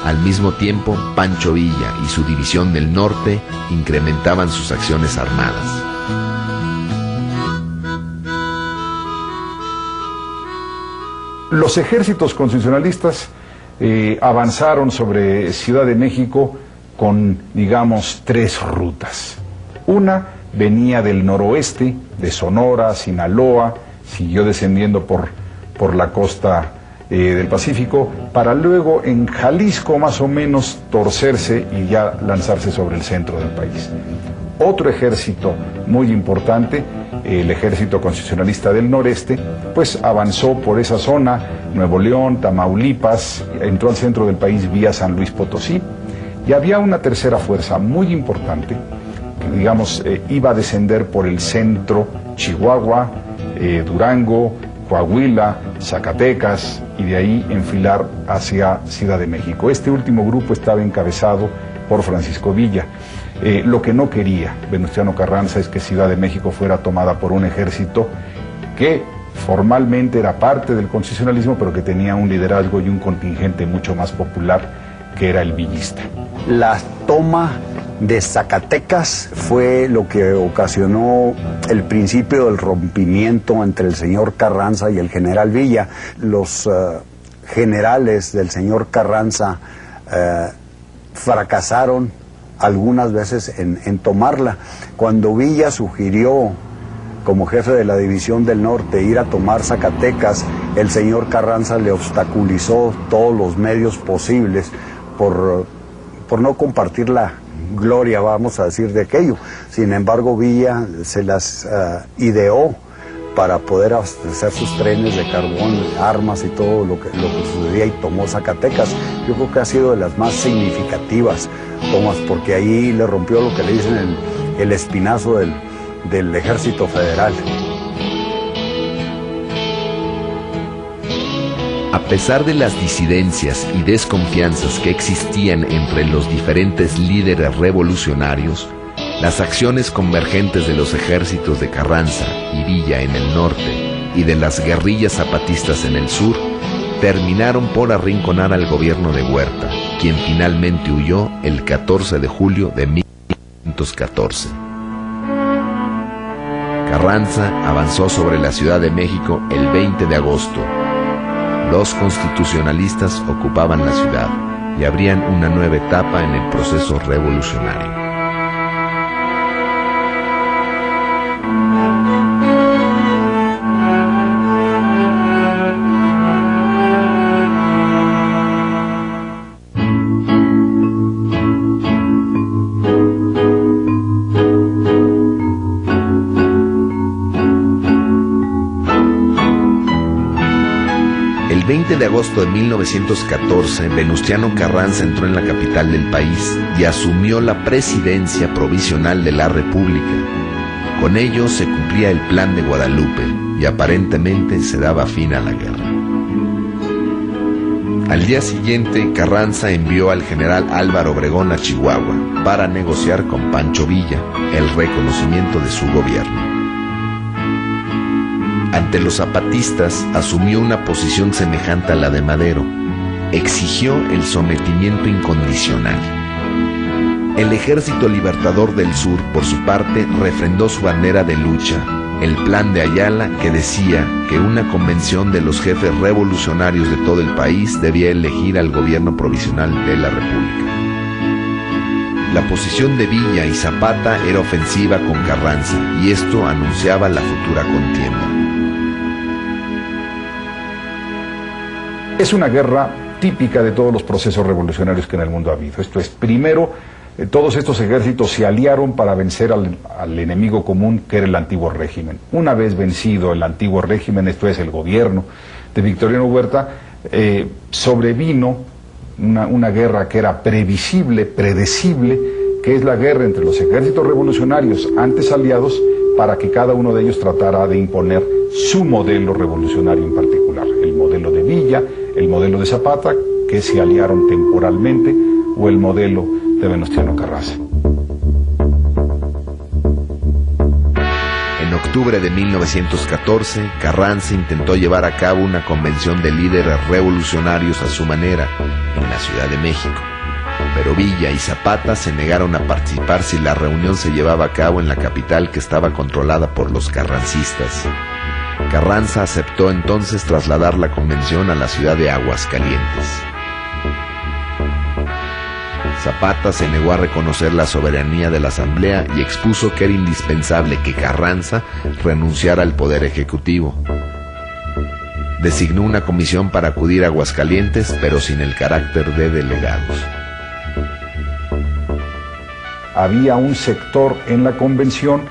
Al mismo tiempo, Pancho Villa y su división del norte incrementaban sus acciones armadas. Los ejércitos constitucionalistas avanzaron sobre Ciudad de México con, digamos, 3 rutas. Una venía del noroeste, de Sonora, Sinaloa, siguió descendiendo por la costa del Pacífico, para luego en Jalisco más o menos torcerse y ya lanzarse sobre el centro del país. Otro ejército muy importante, el ejército constitucionalista del noreste, pues avanzó por esa zona, Nuevo León, Tamaulipas, entró al centro del país vía San Luis Potosí, y había una tercera fuerza muy importante, que digamos iba a descender por el centro, Chihuahua, Durango, Coahuila, Zacatecas, y de ahí enfilar hacia Ciudad de México. Este último grupo estaba encabezado por Francisco Villa. Lo que no quería Venustiano Carranza es que Ciudad de México fuera tomada por un ejército que formalmente era parte del constitucionalismo, pero que tenía un liderazgo y un contingente mucho más popular, que era el villista. La toma de Zacatecas fue lo que ocasionó el principio del rompimiento entre el señor Carranza y el general Villa. Los generales del señor Carranza fracasaron algunas veces en tomarla. Cuando Villa sugirió, como jefe de la División del Norte, ir a tomar Zacatecas, el señor Carranza le obstaculizó todos los medios posibles por no compartir la gloria, vamos a decir, de aquello. Sin embargo, Villa se las ideó para poder abastecer sus trenes de carbón, armas y todo lo que sucedía, y tomó Zacatecas. Yo creo que ha sido de las más significativas tomas, porque ahí le rompió lo que le dicen el espinazo del Ejército Federal. A pesar de las disidencias y desconfianzas que existían entre los diferentes líderes revolucionarios, las acciones convergentes de los ejércitos de Carranza y Villa en el norte y de las guerrillas zapatistas en el sur terminaron por arrinconar al gobierno de Huerta, quien finalmente huyó el 14 de julio de 1914. Carranza avanzó sobre la Ciudad de México el 20 de agosto. Los constitucionalistas ocupaban la ciudad y abrían una nueva etapa en el proceso revolucionario. El 20 de agosto de 1914, Venustiano Carranza entró en la capital del país y asumió la presidencia provisional de la República. Con ello se cumplía el Plan de Guadalupe y aparentemente se daba fin a la guerra. Al día siguiente, Carranza envió al general Álvaro Obregón a Chihuahua para negociar con Pancho Villa el reconocimiento de su gobierno. Ante los zapatistas, asumió una posición semejante a la de Madero. Exigió el sometimiento incondicional. El Ejército Libertador del Sur, por su parte, refrendó su bandera de lucha, el Plan de Ayala, que decía que una convención de los jefes revolucionarios de todo el país debía elegir al gobierno provisional de la República. La posición de Villa y Zapata era ofensiva con Carranza, y esto anunciaba la futura contienda. Es una guerra típica de todos los procesos revolucionarios que en el mundo ha habido. Esto es, primero, todos estos ejércitos se aliaron para vencer al enemigo común, que era el antiguo régimen. Una vez vencido el antiguo régimen, esto es, el gobierno de Victoriano Huerta, sobrevino una guerra que era previsible, predecible, que es la guerra entre los ejércitos revolucionarios antes aliados, para que cada uno de ellos tratara de imponer su modelo revolucionario en particular. El modelo de Villa, el modelo de Zapata, que se aliaron temporalmente, o el modelo de Venustiano Carranza. En octubre de 1914, Carranza intentó llevar a cabo una convención de líderes revolucionarios a su manera en la Ciudad de México, pero Villa y Zapata se negaron a participar si la reunión se llevaba a cabo en la capital, que estaba controlada por los carrancistas. Carranza aceptó entonces trasladar la convención a la ciudad de Aguascalientes. Zapata se negó a reconocer la soberanía de la Asamblea y expuso que era indispensable que Carranza renunciara al poder ejecutivo. Designó una comisión para acudir a Aguascalientes, pero sin el carácter de delegados. Había un sector en la convención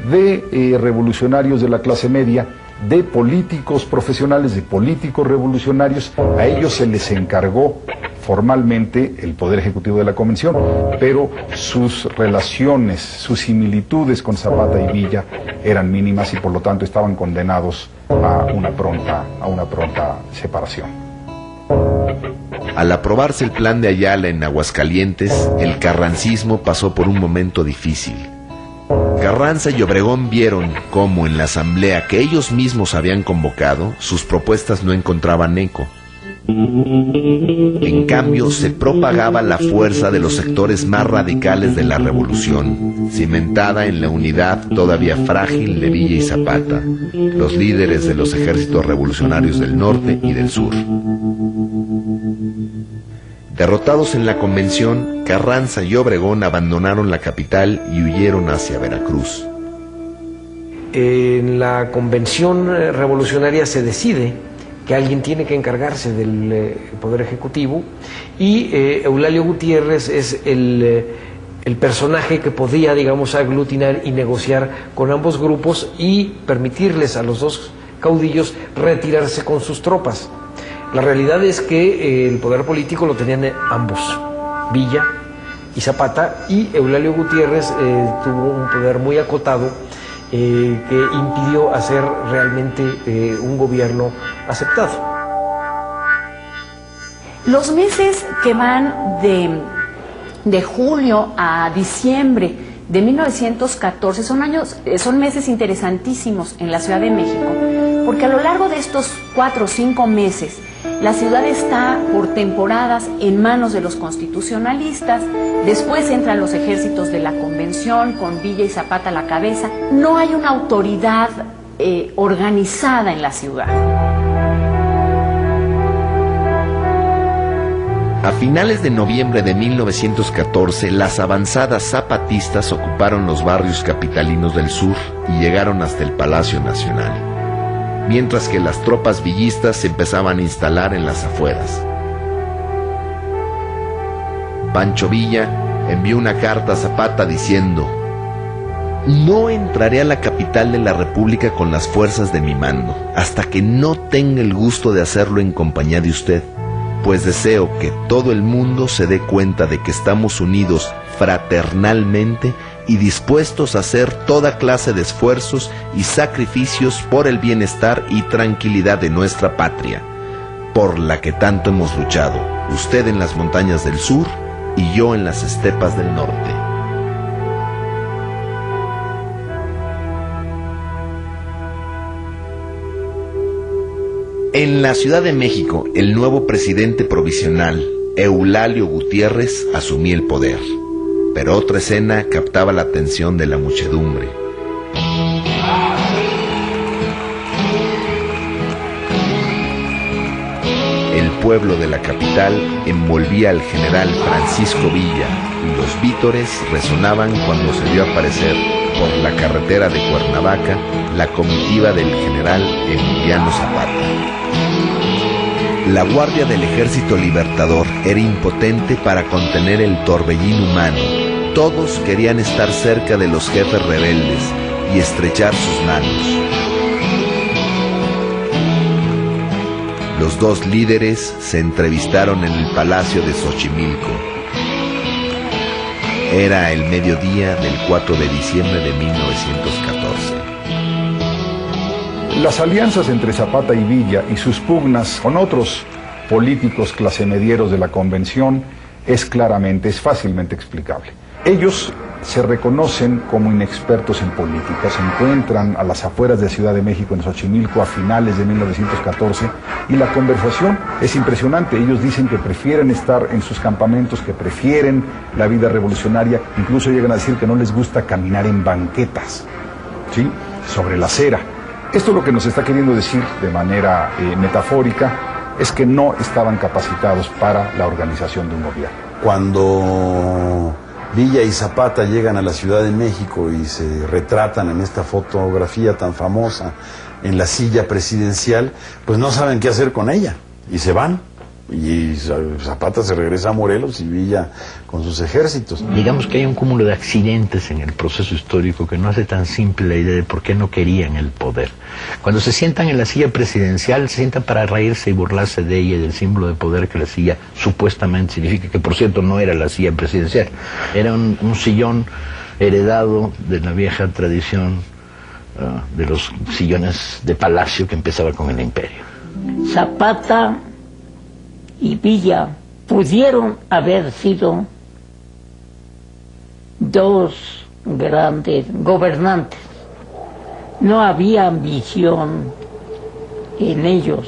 de revolucionarios de la clase media, de políticos profesionales, de políticos revolucionarios. A ellos se les encargó formalmente el poder ejecutivo de la convención, pero sus relaciones, sus similitudes con Zapata y Villa eran mínimas y por lo tanto estaban condenados a una pronta separación. Al aprobarse el Plan de Ayala en Aguascalientes, el carrancismo pasó por un momento difícil. Carranza y Obregón vieron cómo en la asamblea que ellos mismos habían convocado, sus propuestas no encontraban eco. En cambio, se propagaba la fuerza de los sectores más radicales de la revolución, cimentada en la unidad todavía frágil de Villa y Zapata, los líderes de los ejércitos revolucionarios del norte y del sur. Derrotados en la convención, Carranza y Obregón abandonaron la capital y huyeron hacia Veracruz. En la convención revolucionaria se decide que alguien tiene que encargarse del Poder Ejecutivo y Eulalio Gutiérrez es el personaje que podía, digamos, aglutinar y negociar con ambos grupos y permitirles a los dos caudillos retirarse con sus tropas. La realidad es que el poder político lo tenían ambos, Villa y Zapata, y Eulalio Gutiérrez tuvo un poder muy acotado que impidió hacer realmente un gobierno aceptado. Los meses que van de julio a diciembre de 1914 son meses interesantísimos en la Ciudad de México, porque a lo largo de estos 4 o 5 meses la ciudad está por temporadas en manos de los constitucionalistas, después entran los ejércitos de la convención con Villa y Zapata a la cabeza. No hay una autoridad organizada en la ciudad. A finales de noviembre de 1914, las avanzadas zapatistas ocuparon los barrios capitalinos del sur y llegaron hasta el Palacio Nacional, mientras que las tropas villistas se empezaban a instalar en las afueras. Pancho Villa envió una carta a Zapata diciendo: "No entraré a la capital de la República con las fuerzas de mi mando, hasta que no tenga el gusto de hacerlo en compañía de usted, pues deseo que todo el mundo se dé cuenta de que estamos unidos fraternalmente y dispuestos a hacer toda clase de esfuerzos y sacrificios por el bienestar y tranquilidad de nuestra patria, por la que tanto hemos luchado, usted en las montañas del sur y yo en las estepas del norte". En la Ciudad de México, el nuevo presidente provisional, Eulalio Gutiérrez, asumía el poder. Pero otra escena captaba la atención de la muchedumbre. El pueblo de la capital envolvía al general Francisco Villa y los vítores resonaban cuando se vio aparecer por la carretera de Cuernavaca la comitiva del general Emiliano Zapata. La guardia del Ejército Libertador era impotente para contener el torbellino humano. Todos querían estar cerca de los jefes rebeldes y estrechar sus manos. Los dos líderes se entrevistaron en el Palacio de Xochimilco. Era el mediodía del 4 de diciembre de 1914. Las alianzas entre Zapata y Villa y sus pugnas con otros políticos clasemedieros de la convención es fácilmente explicable. Ellos se reconocen como inexpertos en política, se encuentran a las afueras de Ciudad de México, en Xochimilco, a finales de 1914, y la conversación es impresionante. Ellos dicen que prefieren estar en sus campamentos, que prefieren la vida revolucionaria, incluso llegan a decir que no les gusta caminar en banquetas, ¿sí?, sobre la acera. Esto lo que nos está queriendo decir de manera metafórica es que no estaban capacitados para la organización de un gobierno. Cuando Villa y Zapata llegan a la Ciudad de México y se retratan en esta fotografía tan famosa en la silla presidencial, pues no saben qué hacer con ella y se van. Y Zapata se regresa a Morelos y Villa con sus ejércitos. Digamos que hay un cúmulo de accidentes en el proceso histórico que no hace tan simple la idea de por qué no querían el poder. Cuando se sientan en la silla presidencial, se sientan para reírse y burlarse de ella y del símbolo de poder que la silla supuestamente significa, que por cierto no era la silla presidencial, era un sillón heredado de la vieja tradición de los sillones de palacio que empezaba con el imperio. Zapata y Villa pudieron haber sido dos grandes gobernantes. No había ambición en ellos,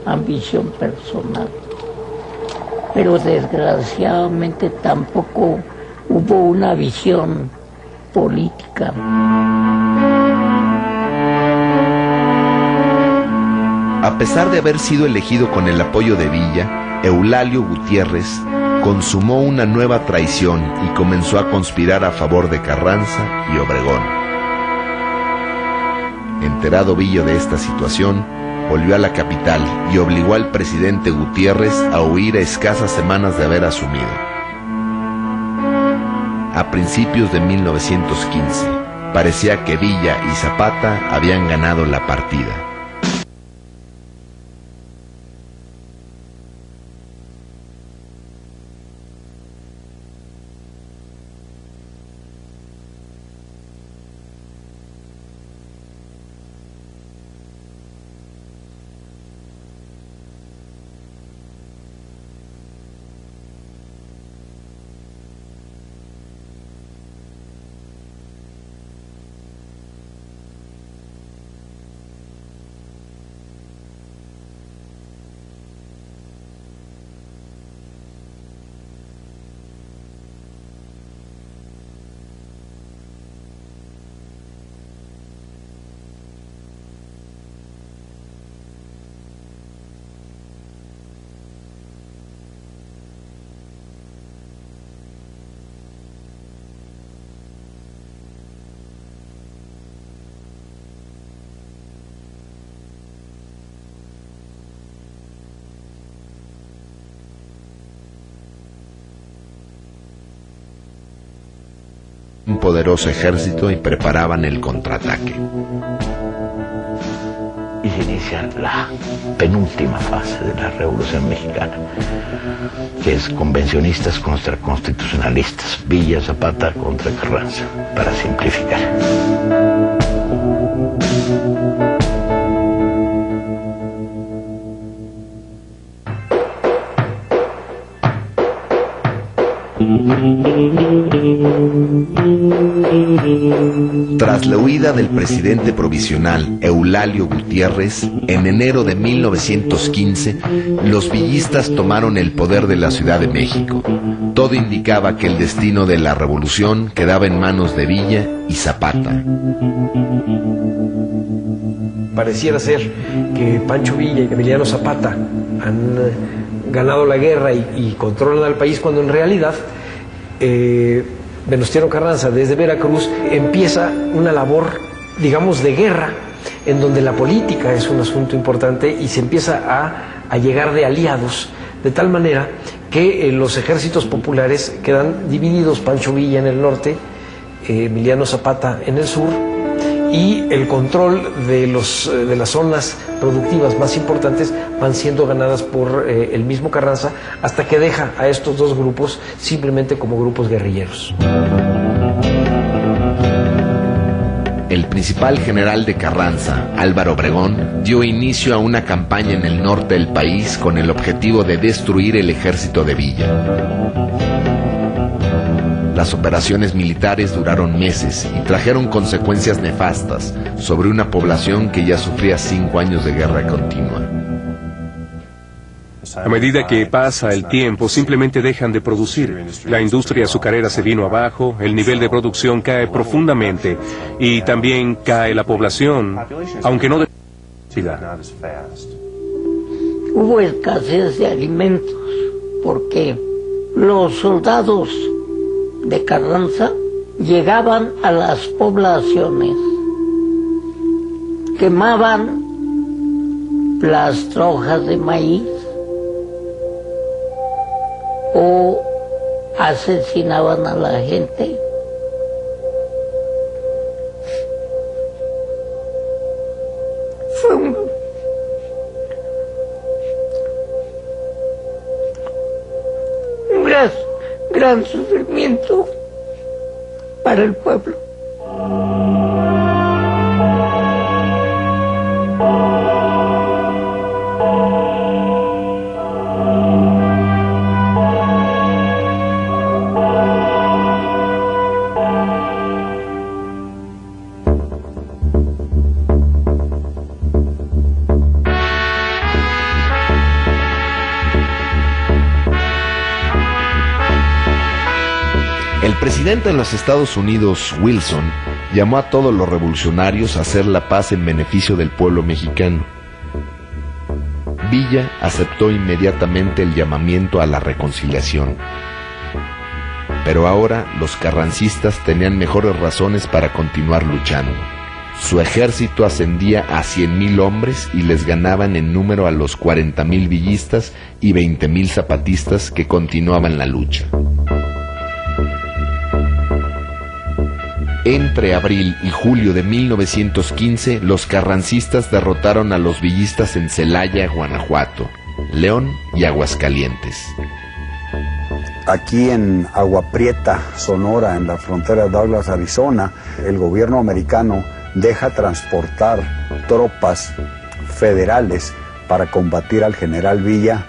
ambición personal. pero desgraciadamente tampoco hubo una visión política. A pesar de haber sido elegido con el apoyo de Villa, Eulalio Gutiérrez consumó una nueva traición y comenzó a conspirar a favor de Carranza y Obregón. Enterado Villa de esta situación, volvió a la capital y obligó al presidente Gutiérrez a huir a escasas semanas de haber asumido. A principios de 1915, parecía que Villa y Zapata habían ganado la partida. Un poderoso ejército y preparaban el contraataque. Y se inicia la penúltima fase de la Revolución Mexicana, que es convencionistas contra constitucionalistas, Villa, Zapata contra Carranza, para simplificar. Tras la huida del presidente provisional Eulalio Gutiérrez, en enero de 1915, los villistas tomaron el poder de la Ciudad de México. Todo indicaba que el destino de la revolución quedaba en manos de Villa y Zapata. Pareciera ser que Pancho Villa y Emiliano Zapata han ganado la guerra y controlan al país, cuando en realidad Venustiano Carranza desde Veracruz empieza una labor, digamos, de guerra, en donde la política es un asunto importante y se empieza a llegar de aliados, de tal manera que los ejércitos populares quedan divididos: Pancho Villa en el norte, Emiliano Zapata en el sur, y el control de las zonas productivas más importantes van siendo ganadas por el mismo Carranza, hasta que deja a estos dos grupos simplemente como grupos guerrilleros. El principal general de Carranza, Álvaro Obregón, dio inicio a una campaña en el norte del país con el objetivo de destruir el ejército de Villa. Las operaciones militares duraron meses y trajeron consecuencias nefastas sobre una población que ya sufría 5 años de guerra continua. A medida que pasa el tiempo, simplemente dejan de producir. La industria azucarera se vino abajo, el nivel de producción cae profundamente y también cae la población, aunque no de velocidad. Hubo escasez de alimentos porque los soldados de Carranza llegaban a las poblaciones, quemaban las trojas de maíz o asesinaban a la gente. Fue un gran sufrimiento para el pueblo. presidente de los Estados Unidos, Wilson, llamó a todos los revolucionarios a hacer la paz en beneficio del pueblo mexicano. Villa aceptó inmediatamente el llamamiento a la reconciliación. Pero ahora los carrancistas tenían mejores razones para continuar luchando. Su ejército ascendía a 100,000 hombres y les ganaban en número a los 40,000 villistas y 20,000 zapatistas que continuaban la lucha. Entre abril y julio de 1915, los carrancistas derrotaron a los villistas en Celaya, Guanajuato, León y Aguascalientes. Aquí en Agua Prieta, Sonora, en la frontera de Douglas, Arizona, el gobierno americano deja transportar tropas federales para combatir al general Villa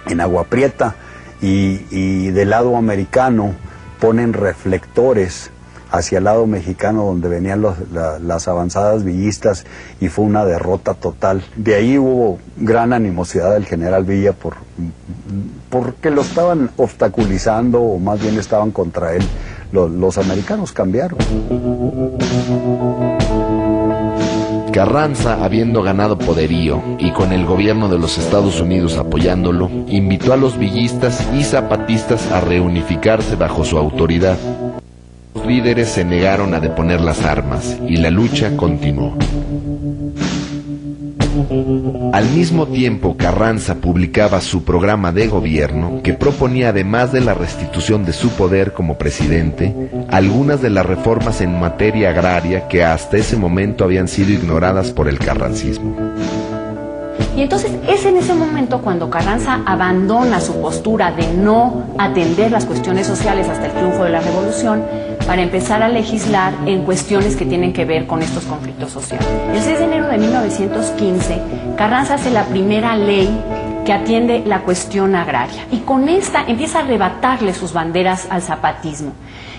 en Agua Prieta y del lado americano ponen reflectores hacia el lado mexicano donde venían las avanzadas villistas y fue una derrota total. De ahí hubo gran animosidad del general Villa porque lo estaban obstaculizando o más bien estaban contra él. Los americanos cambiaron. Carranza, habiendo ganado poderío y con el gobierno de los Estados Unidos apoyándolo, invitó a los villistas y zapatistas a reunificarse bajo su autoridad. Los líderes se negaron a deponer las armas y la lucha continuó. Al mismo tiempo, Carranza publicaba su programa de gobierno que proponía, además de la restitución de su poder como presidente, algunas de las reformas en materia agraria que hasta ese momento habían sido ignoradas por el carrancismo. Y entonces es en ese momento cuando Carranza abandona su postura de no atender las cuestiones sociales hasta el triunfo de la revolución para empezar a legislar en cuestiones que tienen que ver con estos conflictos sociales. El 6 de enero de 1915, Carranza hace la primera ley que atiende la cuestión agraria y con esta empieza a arrebatarle sus banderas al zapatismo.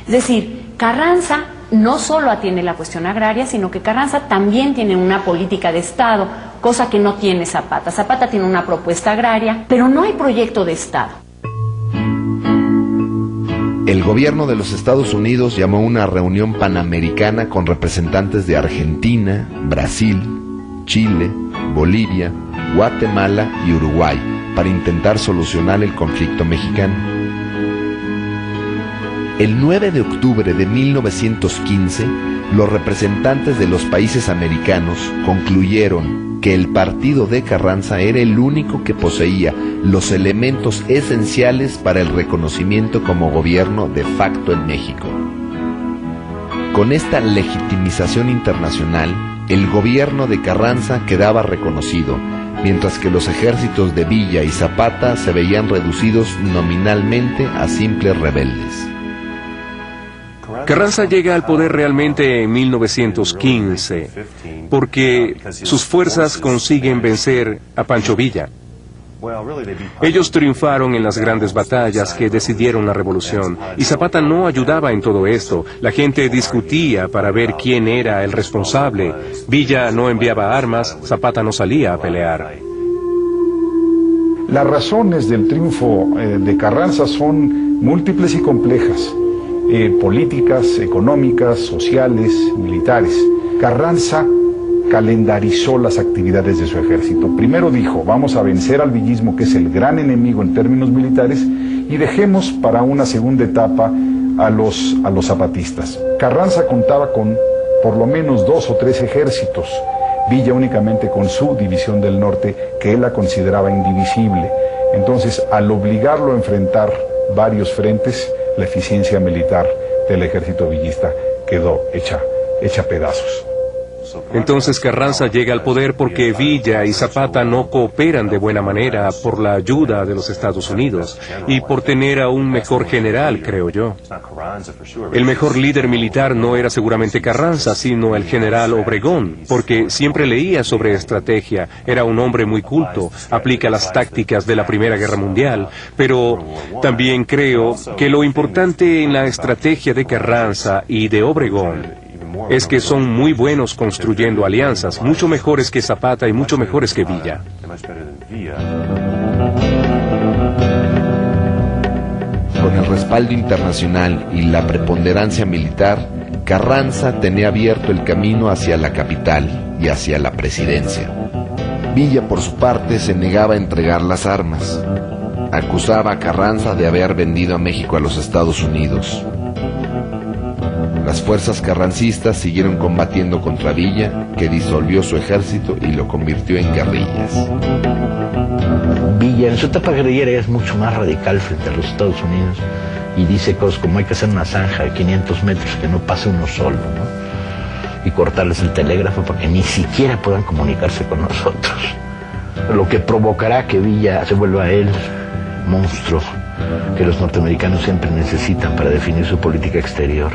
Es decir, Carranza no solo atiende la cuestión agraria, sino que Carranza también tiene una política de Estado, cosa que no tiene Zapata. Zapata tiene una propuesta agraria, pero no hay proyecto de Estado. El gobierno de los Estados Unidos llamó una reunión panamericana con representantes de Argentina, Brasil, Chile, Bolivia, Guatemala y Uruguay para intentar solucionar el conflicto mexicano. El 9 de octubre de 1915, los representantes de los países americanos concluyeron que el partido de Carranza era el único que poseía los elementos esenciales para el reconocimiento como gobierno de facto en México. Con esta legitimización internacional, el gobierno de Carranza quedaba reconocido, mientras que los ejércitos de Villa y Zapata se veían reducidos nominalmente a simples rebeldes. Carranza llega al poder realmente en 1915, porque sus fuerzas consiguen vencer a Pancho Villa. Ellos triunfaron en las grandes batallas que decidieron la revolución, y Zapata no ayudaba en todo esto. La gente discutía para ver quién era el responsable. Villa no enviaba armas, Zapata no salía a pelear. Las razones del triunfo de Carranza son múltiples y complejas. Políticas, económicas, sociales, militares. Carranza calendarizó las actividades de su ejército. Primero dijo, vamos a vencer al villismo, que es el gran enemigo en términos militares, y dejemos para una segunda etapa a los zapatistas. Carranza contaba con por lo menos 2 o 3 ejércitos, Villa únicamente con su división del norte, que él la consideraba indivisible. Entonces, al obligarlo a enfrentar varios frentes, la eficiencia militar del ejército villista quedó hecha pedazos. Entonces Carranza llega al poder porque Villa y Zapata no cooperan de buena manera por la ayuda de los Estados Unidos y por tener a un mejor general, creo yo. El mejor líder militar no era seguramente Carranza, sino el general Obregón, porque siempre leía sobre estrategia, era un hombre muy culto, aplica las tácticas de la Primera Guerra Mundial, pero también creo que lo importante en la estrategia de Carranza y de Obregón es que son muy buenos construyendo alianzas, mucho mejores que Zapata y mucho mejores que Villa. Con el respaldo internacional y la preponderancia militar, Carranza tenía abierto el camino hacia la capital y hacia la presidencia. Villa, por su parte, se negaba a entregar las armas. Acusaba a Carranza de haber vendido a México a los Estados Unidos. Las fuerzas carrancistas siguieron combatiendo contra Villa, que disolvió su ejército y lo convirtió en guerrillas. Villa en su etapa guerrillera es mucho más radical frente a los Estados Unidos y dice cosas como hay que hacer una zanja de 500 metros que no pase uno solo, ¿no? Y cortarles el telégrafo para que ni siquiera puedan comunicarse con nosotros. Lo que provocará que Villa se vuelva el monstruo que los norteamericanos siempre necesitan para definir su política exterior.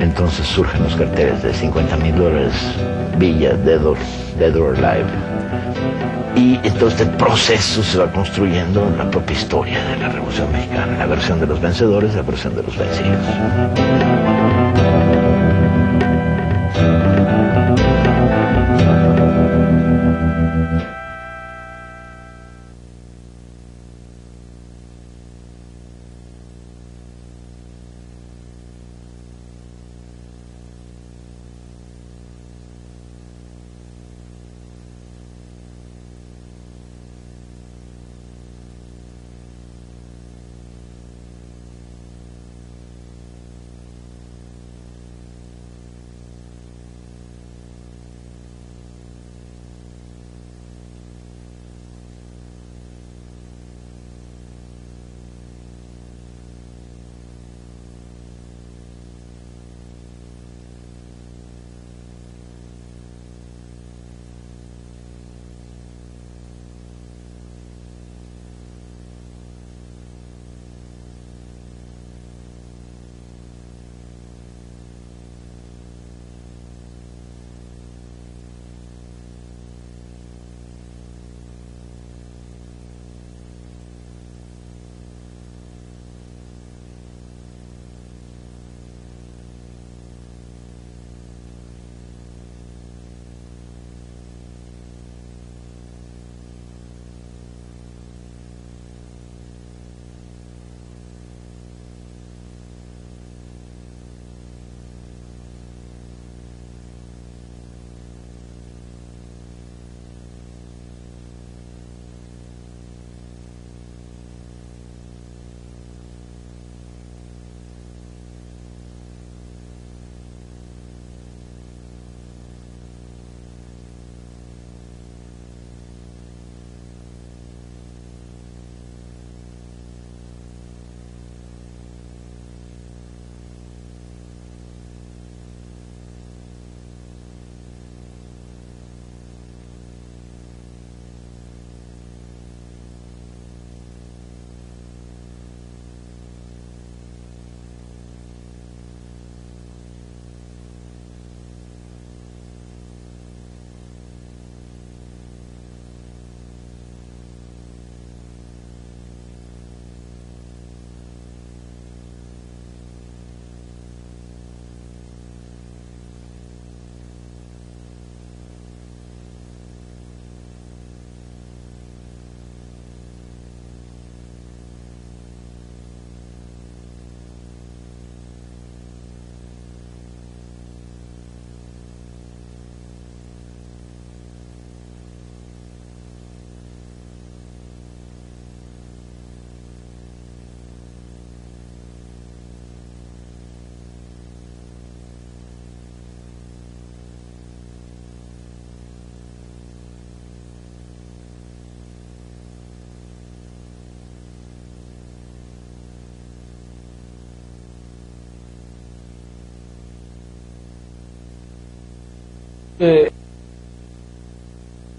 Entonces surgen los carteles de $50,000, Villa, dead or alive. Y entonces este proceso se va construyendo en la propia historia de la Revolución Mexicana, la versión de los vencedores, la versión de los vencidos.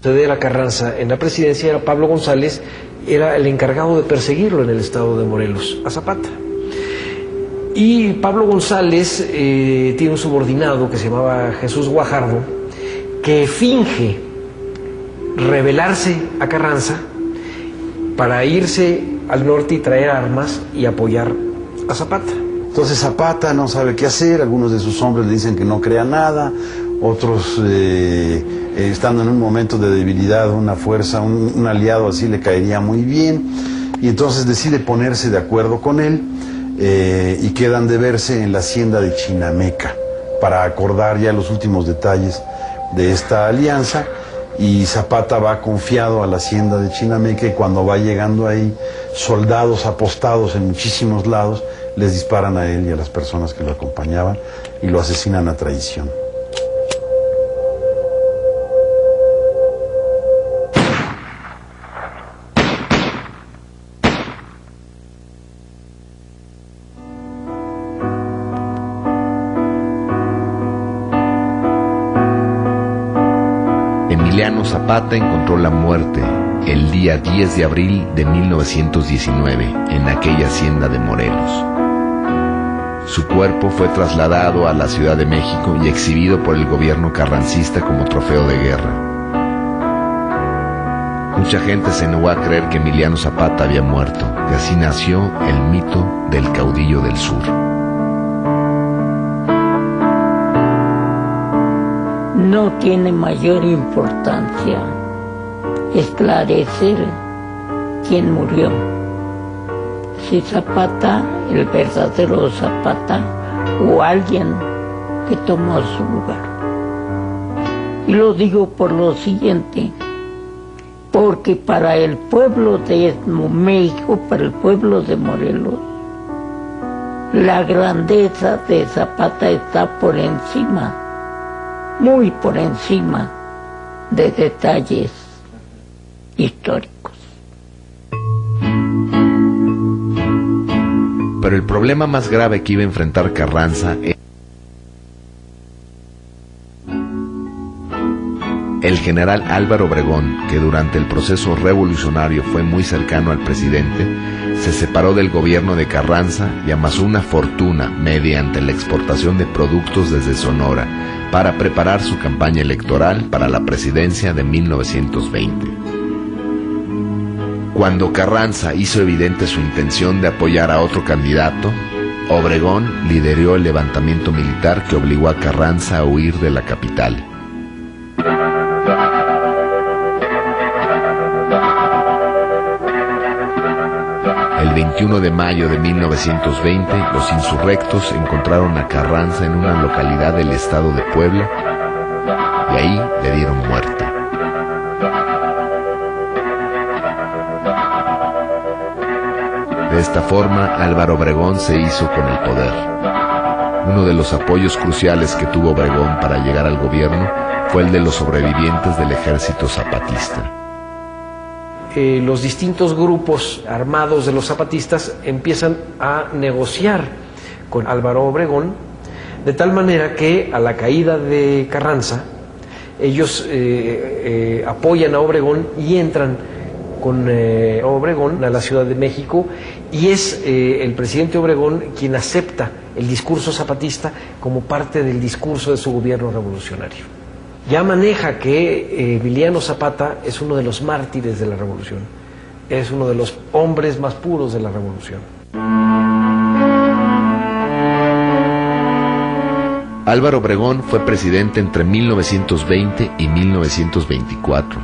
Ceder a Carranza en la presidencia era Pablo González, era el encargado de perseguirlo en el estado de Morelos, a Zapata. Y Pablo González tiene un subordinado que se llamaba Jesús Guajardo, que finge rebelarse a Carranza para irse al norte y traer armas y apoyar a Zapata. Entonces Zapata no sabe qué hacer, algunos de sus hombres le dicen que no crea nada, otros estando en un momento de debilidad, una fuerza, un aliado así le caería muy bien, y entonces decide ponerse de acuerdo con él, y quedan de verse en la hacienda de Chinameca para acordar ya los últimos detalles de esta alianza. Y Zapata va confiado a la hacienda de Chinameca, y cuando va llegando ahí, soldados apostados en muchísimos lados les disparan a él y a las personas que lo acompañaban y lo asesinan a traición. Emiliano Zapata encontró la muerte el día 10 de abril de 1919 en aquella hacienda de Morelos. Su cuerpo fue trasladado a la Ciudad de México y exhibido por el gobierno carrancista como trofeo de guerra. Mucha gente se negó a creer que Emiliano Zapata había muerto, y así nació el mito del caudillo del sur. No tiene mayor importancia esclarecer quién murió. Si Zapata, el verdadero Zapata, o alguien que tomó su lugar. Y lo digo por lo siguiente, porque para el pueblo de México, para el pueblo de Morelos, la grandeza de Zapata está por encima, muy por encima de detalles históricos. Pero el problema más grave que iba a enfrentar Carranza era el general Álvaro Obregón, que durante el proceso revolucionario fue muy cercano al presidente, se separó del gobierno de Carranza y amasó una fortuna mediante la exportación de productos desde Sonora para preparar su campaña electoral para la presidencia de 1920. Cuando Carranza hizo evidente su intención de apoyar a otro candidato, Obregón lideró el levantamiento militar que obligó a Carranza a huir de la capital. El 21 de mayo de 1920, los insurrectos encontraron a Carranza en una localidad del estado de Puebla y ahí le dieron muerte. De esta forma, Álvaro Obregón se hizo con el poder. Uno de los apoyos cruciales que tuvo Obregón para llegar al gobierno fue el de los sobrevivientes del ejército zapatista. Los distintos grupos armados de los zapatistas empiezan a negociar con Álvaro Obregón, de tal manera que a la caída de Carranza, ellos apoyan a Obregón y entran con Obregón a la Ciudad de México, y es el presidente Obregón quien acepta el discurso zapatista como parte del discurso de su gobierno revolucionario. Ya maneja que Emiliano Zapata es uno de los mártires de la revolución, es uno de los hombres más puros de la revolución. Álvaro Obregón fue presidente entre 1920 y 1924.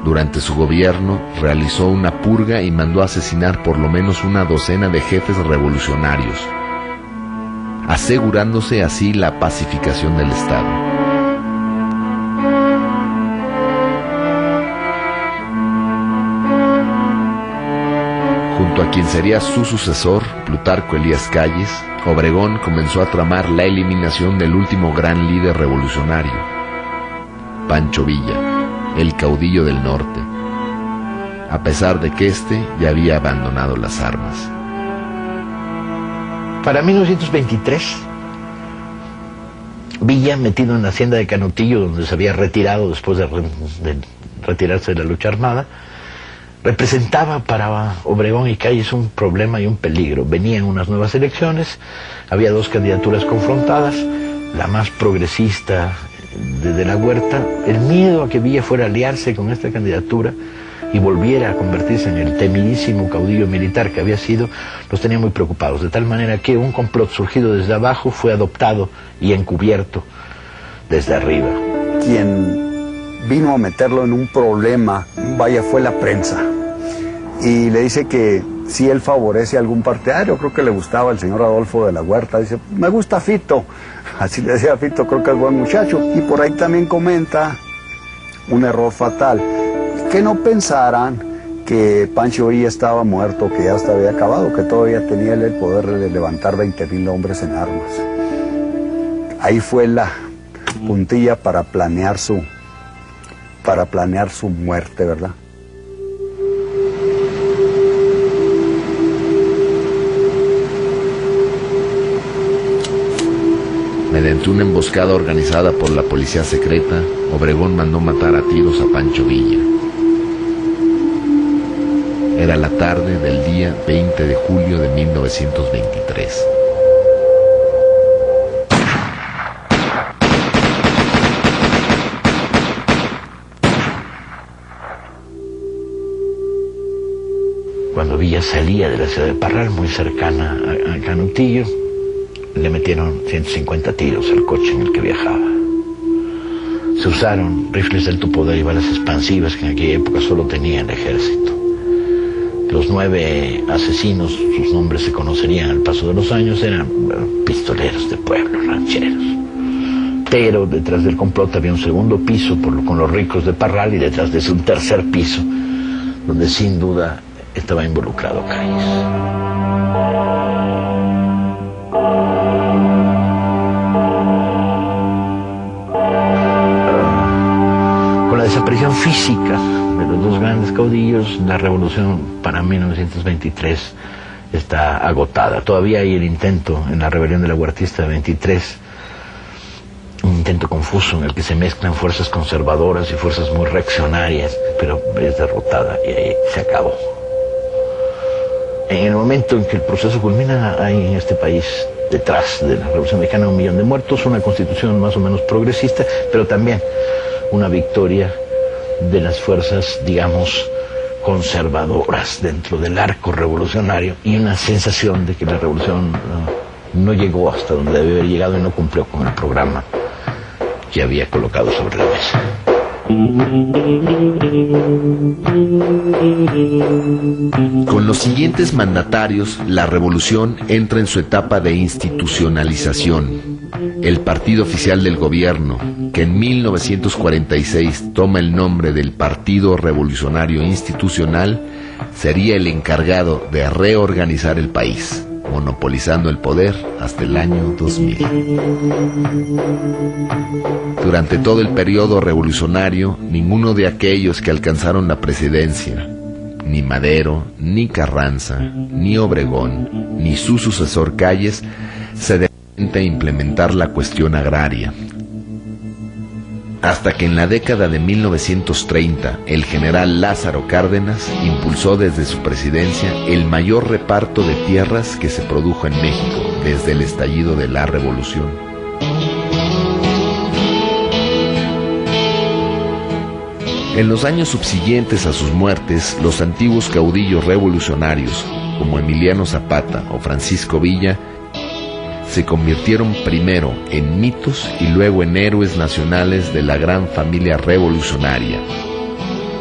Durante su gobierno realizó una purga y mandó asesinar por lo menos una docena de jefes revolucionarios, asegurándose así la pacificación del Estado. Junto a quien sería su sucesor, Plutarco Elías Calles, Obregón comenzó a tramar la eliminación del último gran líder revolucionario, Pancho Villa, el caudillo del norte, a pesar de que éste ya había abandonado las armas. Para 1923, Villa, metido en la hacienda de Canutillo, donde se había retirado después de retirarse de la lucha armada, representaba para Obregón y Calles un problema y un peligro. Venían unas nuevas elecciones, había dos candidaturas confrontadas, la más progresista de la Huerta. El miedo a que Villa fuera a aliarse con esta candidatura y volviera a convertirse en el temidísimo caudillo militar que había sido, los tenía muy preocupados, de tal manera que un complot surgido desde abajo fue adoptado y encubierto desde arriba. Quien vino a meterlo en un problema, vaya, fue la prensa. Y le dice que si él favorece a algún partidario, creo que le gustaba el señor Adolfo de la Huerta, dice, me gusta Fito, así le decía a Fito, creo que es buen muchacho. Y por ahí también comenta un error fatal, que no pensaran que Pancho Villa estaba muerto, que ya hasta había acabado, que todavía tenía él el poder de levantar 20,000 hombres en armas. Ahí fue la puntilla para planear su muerte, ¿verdad? Mediante una emboscada organizada por la policía secreta, Obregón mandó matar a tiros a Pancho Villa. Era la tarde del día 20 de julio de 1923. Cuando Villa salía de la ciudad de Parral, muy cercana a Canutillo, le metieron 150 tiros al coche en el que viajaba. Se usaron rifles de alto poder y balas expansivas que en aquella época solo tenía el ejército. Los 9 asesinos, sus nombres se conocerían al paso de los años, eran pistoleros de pueblo, rancheros. Pero detrás del complot había un segundo piso con los ricos de Parral, y detrás de ese un tercer piso, donde sin duda estaba involucrado Calles. La desaparición física de los dos grandes caudillos, la revolución para 1923 está agotada. Todavía hay el intento en la rebelión de la Huertista de 23, un intento confuso en el que se mezclan fuerzas conservadoras y fuerzas muy reaccionarias, pero es derrotada y ahí se acabó. En el momento en que el proceso culmina, hay en este país, detrás de la Revolución Mexicana, 1 millón de muertos, una constitución más o menos progresista, pero también una victoria de las fuerzas, digamos, conservadoras dentro del arco revolucionario, y una sensación de que la revolución no llegó hasta donde debe haber llegado y no cumplió con el programa que había colocado sobre la mesa. Con los siguientes mandatarios, la revolución entra en su etapa de institucionalización. El partido oficial del gobierno, que en 1946 toma el nombre del Partido Revolucionario Institucional, sería el encargado de reorganizar el país, monopolizando el poder hasta el año 2000. Durante todo el periodo revolucionario, ninguno de aquellos que alcanzaron la presidencia, ni Madero, ni Carranza, ni Obregón, ni su sucesor Calles, se dedican a implementar la cuestión agraria. Hasta que en la década de 1930 el general Lázaro Cárdenas impulsó desde su presidencia el mayor reparto de tierras que se produjo en México desde el estallido de la revolución. En los años subsiguientes a sus muertes, los antiguos caudillos revolucionarios, como Emiliano Zapata o Francisco Villa, se convirtieron primero en mitos y luego en héroes nacionales de la gran familia revolucionaria,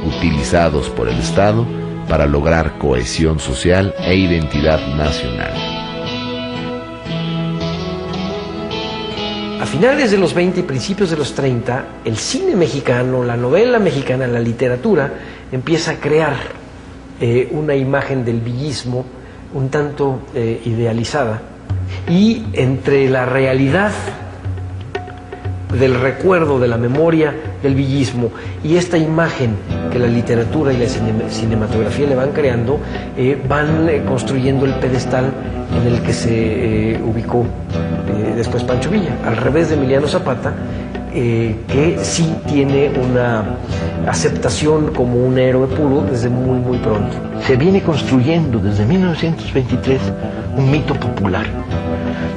utilizados por el Estado para lograr cohesión social e identidad nacional. A finales de los 20 y principios de los 30, el cine mexicano, la novela mexicana, la literatura, empieza a crear una imagen del villismo un tanto idealizada. Y entre la realidad del recuerdo, de la memoria del villismo y esta imagen que la literatura y la cinematografía le van creando, van construyendo el pedestal en el que se ubicó después Pancho Villa, al revés de Emiliano Zapata, que sí tiene una aceptación como un héroe puro desde muy muy pronto. Se viene construyendo desde 1923 un mito popular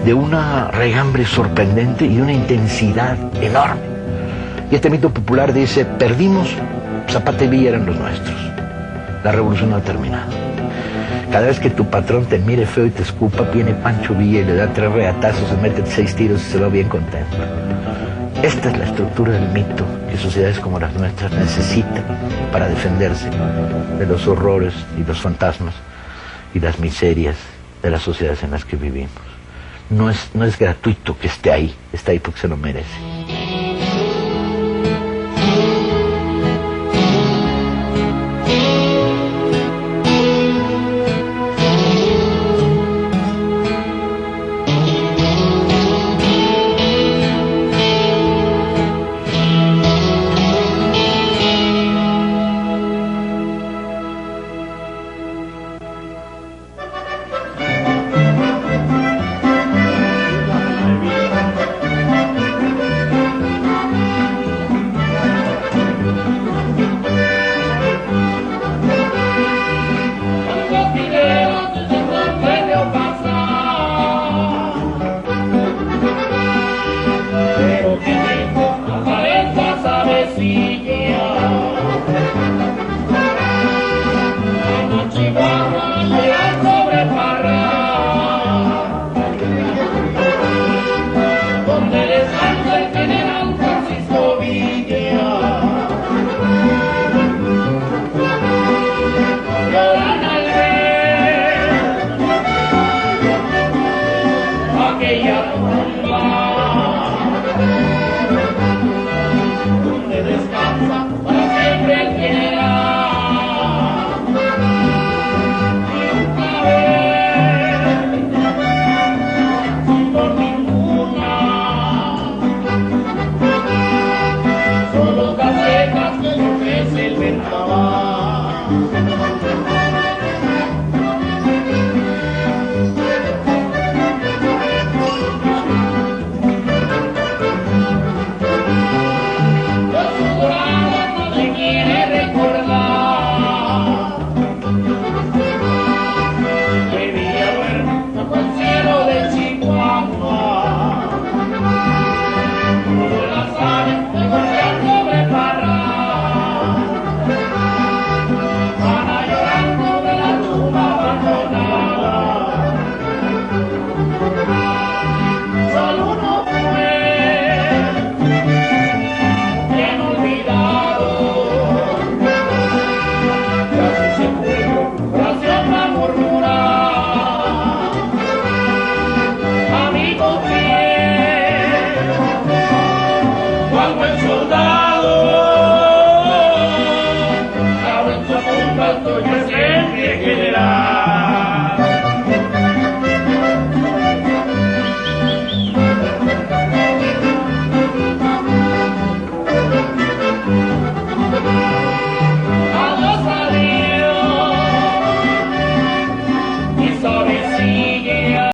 de una regambre sorprendente y de una intensidad enorme. Y este mito popular dice: perdimos, Zapata y Villa eran los nuestros, la revolución no ha terminado. Cada vez que tu patrón te mire feo y te escupa, viene Pancho Villa y le da 3 reatazos, se mete 6 tiros y se va bien contento. Esta es la estructura del mito que sociedades como las nuestras necesitan para defenderse de los horrores y los fantasmas y las miserias de las sociedades en las que vivimos. No es gratuito que esté ahí, está ahí porque se lo merece. Aquella